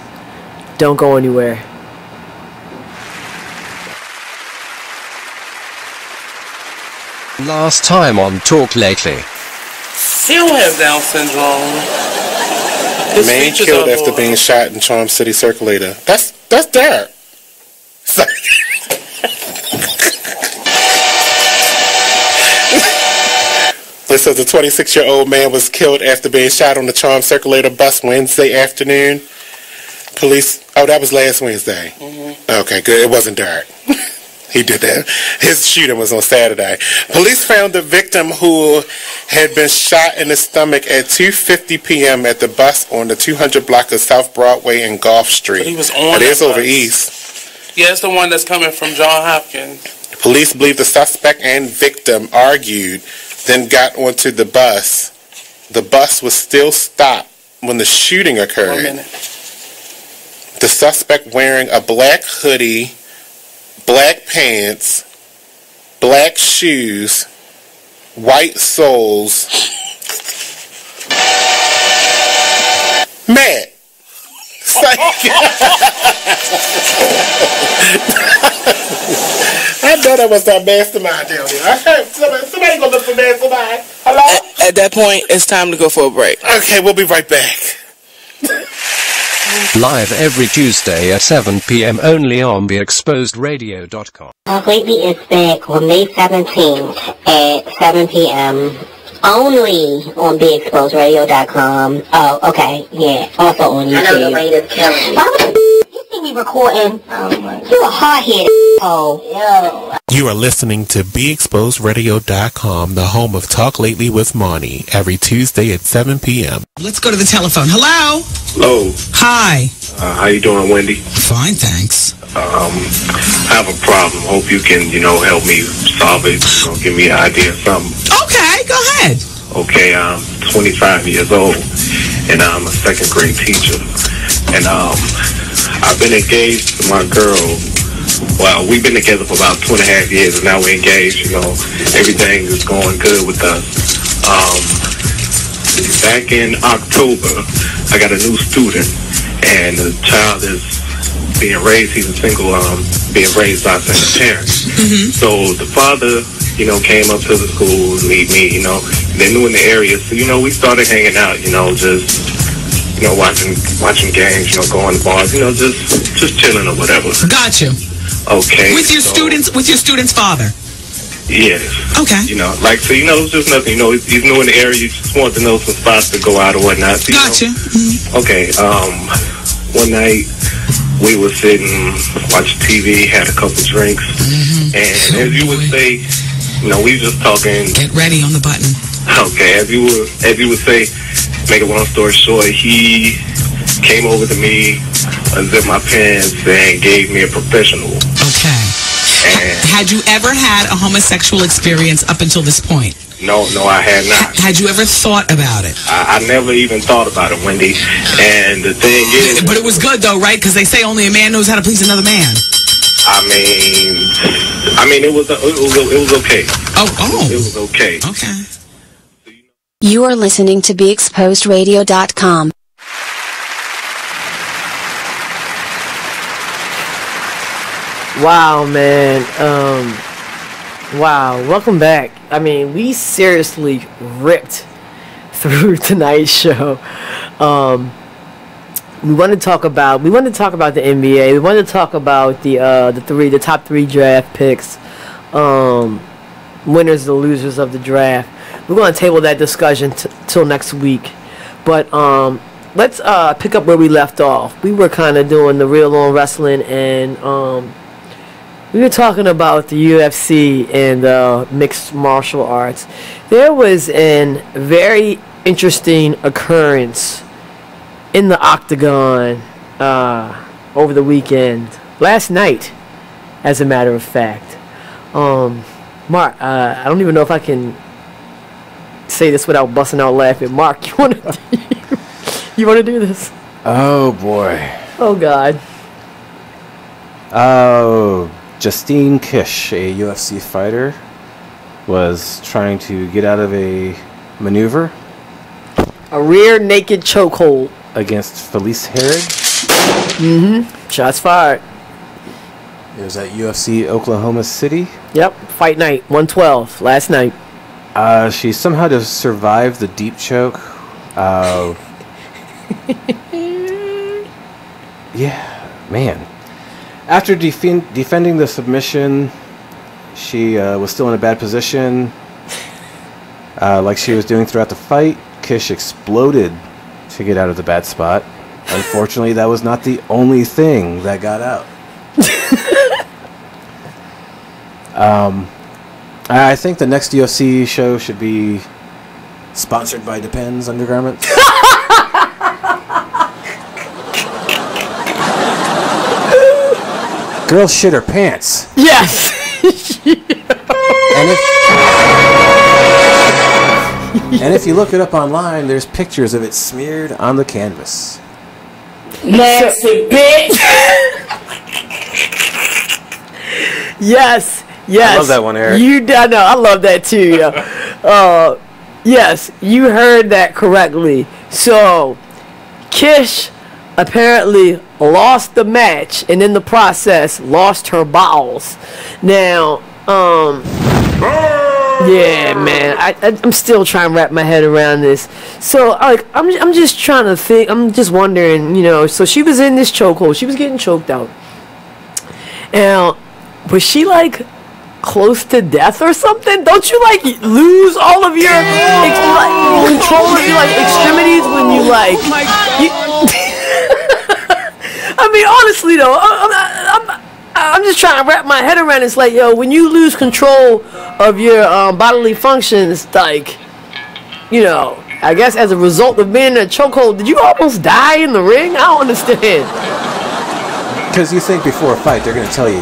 Don't go anywhere. Last time on Talk Lately. Still have Down syndrome. His Man features killed are after more- being shot in Charm City Circulator. That's dark. It says a 26-year-old man was killed after being shot on the Charm Circulator bus Wednesday afternoon. Police. Oh, that was last Wednesday. Okay, good. It wasn't dark. He did that. His shooting was on Saturday. Police found the victim who had been shot in the stomach at 2:50 p.m. at the bus on the 200 block of South Broadway and Gulf Street. But he was on It is that over bus. east. Yeah, it's the one that's coming from John Hopkins. Police believe the suspect and victim argued, then got onto the bus. The bus was still stopped when the shooting occurred. 1 minute. The suspect wearing a black hoodie, black pants, black shoes, white soles. Matt. I know that was that mastermind down there. I heard somebody gonna look for mastermind. Hello? At that point, it's time to go for a break. Okay, we'll be right back. Live every Tuesday at 7 p.m. only on BeExposedRadio.com. Lately it's back on May 17th at 7 p.m. only on BeExposedRadio.com. Oh, okay, yeah, also on YouTube. I know the rate is killing. Why would you see me recording? You a hard-headed asshole. Yo. You are listening to BeExposedRadio.com, the home of Talk Lately with Monty, every Tuesday at 7 p.m. Let's go to the telephone. Hello? Hello. Hi. How you doing, Wendy? Fine, thanks. I have a problem. Hope you can, help me solve it. Give me an idea of something. Okay, go ahead. Okay, I'm 25 years old, and I'm a second grade teacher. And I've been engaged to my girl. Well, we've been together for about 2.5 years, and now we're engaged. Everything is going good with us. Back in October, I got a new student, and the child is being raised. He's a single, being raised by a single parent. So the father, came up to the school to meet me. They knew in the area, so we started hanging out. Just watching games. Going to bars. Just chilling or whatever. Got you. Okay. With your student's father. Yes. Okay. It's just nothing. He's new in the area. You just want to know some spots to go out or whatnot. So, Gotcha. Okay. One night we were sitting, watching TV, had a couple drinks, and as you would say, we just talking. Get ready on the button. Okay. As you would say, make a long story short, he came over to me, unzipped my pants, and gave me a professional. Okay. Had you ever had a homosexual experience up until this point? No, I had not. Had you ever thought about it? I never even thought about it, Wendy. And the thing is... But it was good, though, right? Because they say only a man knows how to please another man. I mean, it was okay. Oh. It was okay. Okay. You are listening to BeExposedRadio.com. Wow, man. Wow. Welcome back. I mean, we seriously ripped through tonight's show. We want to talk about the NBA. We want to talk about the top three draft picks, winners and losers of the draft. We're going to table that discussion till next week. But let's pick up where we left off. We were kind of doing the real on wrestling, and we were talking about the UFC and mixed martial arts. There was a very interesting occurrence in the octagon over the weekend. Last night, as a matter of fact. Mark, I don't even know if I can say this without busting out laughing. Mark, you want to do this? Oh, boy. Oh, God. Justine Kish, a UFC fighter, was trying to get out of a maneuver. A rear naked chokehold. Against Felice Herrig. Shots fired. It was at UFC Oklahoma City. Yep, fight night, 112, last night. She somehow survived the deep choke. Yeah, man. After defending the submission, she was still in a bad position, like she was doing throughout the fight. Kish exploded to get out of the bad spot. Unfortunately, that was not the only thing that got out. I think the next UFC show should be sponsored by Depends Undergarments. Girl shit her pants. Yes. And if you look it up online, there's pictures of it smeared on the canvas. Nasty bitch. Yes. I love that one, Eric. No, I love that too. Yeah. Yes, you heard that correctly. So, Kish apparently lost the match, and in the process, lost her balls. Now, yeah, man, I'm still trying to wrap my head around this. So, like, I'm just trying to think. I'm just wondering, So she was in this chokehold. She was getting choked out. Now, was she like close to death or something? Don't you like lose all of your control of your extremities when you like? Oh my God. I mean, honestly though, I'm just trying to wrap my head around it. It's like, yo, when you lose control of your bodily functions, like, I guess as a result of being in a chokehold, did you almost die in the ring? I don't understand. Because you think before a fight they're going to tell you,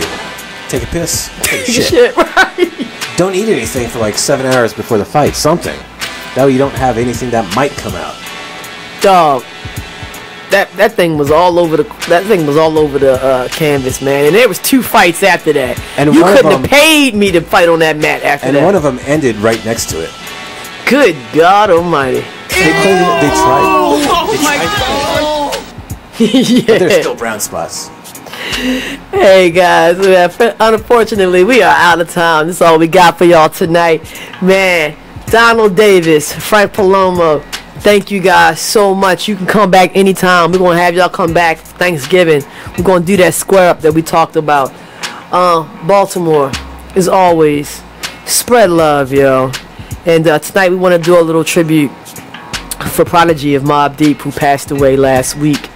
take a piss, take a shit. Right. Don't eat anything for like 7 hours before the fight. Something. That way you don't have anything that might come out. Dog. That thing was all over the canvas, man. And there was 2 fights after that. And you couldn't have paid me to fight on that mat after that. And one of them ended right next to it. Good God Almighty. They tried. Oh my God. Yeah. But there's still brown spots. Hey guys, unfortunately we are out of time. That's all we got for y'all tonight. Man, Donald Davis, Frank Pacomo, thank you guys so much. You can come back anytime. We're going to have y'all come back Thanksgiving. We're going to do that square up that we talked about. Baltimore, as always, spread love, yo. And tonight we want to do a little tribute for Prodigy of Mobb Deep, who passed away last week.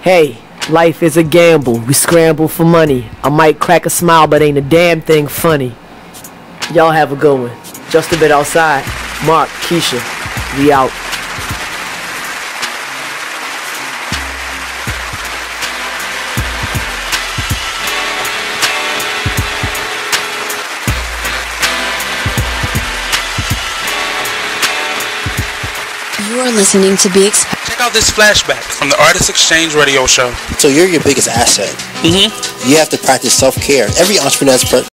Hey, life is a gamble. We scramble for money. I might crack a smile, but ain't a damn thing funny. Y'all have a good one. Just a bit outside. Mark, Kescia, we out. You are listening to Be Check out this flashback from the Artist Exchange Radio Show. So you're your biggest asset. You have to practice self-care. Every entrepreneur's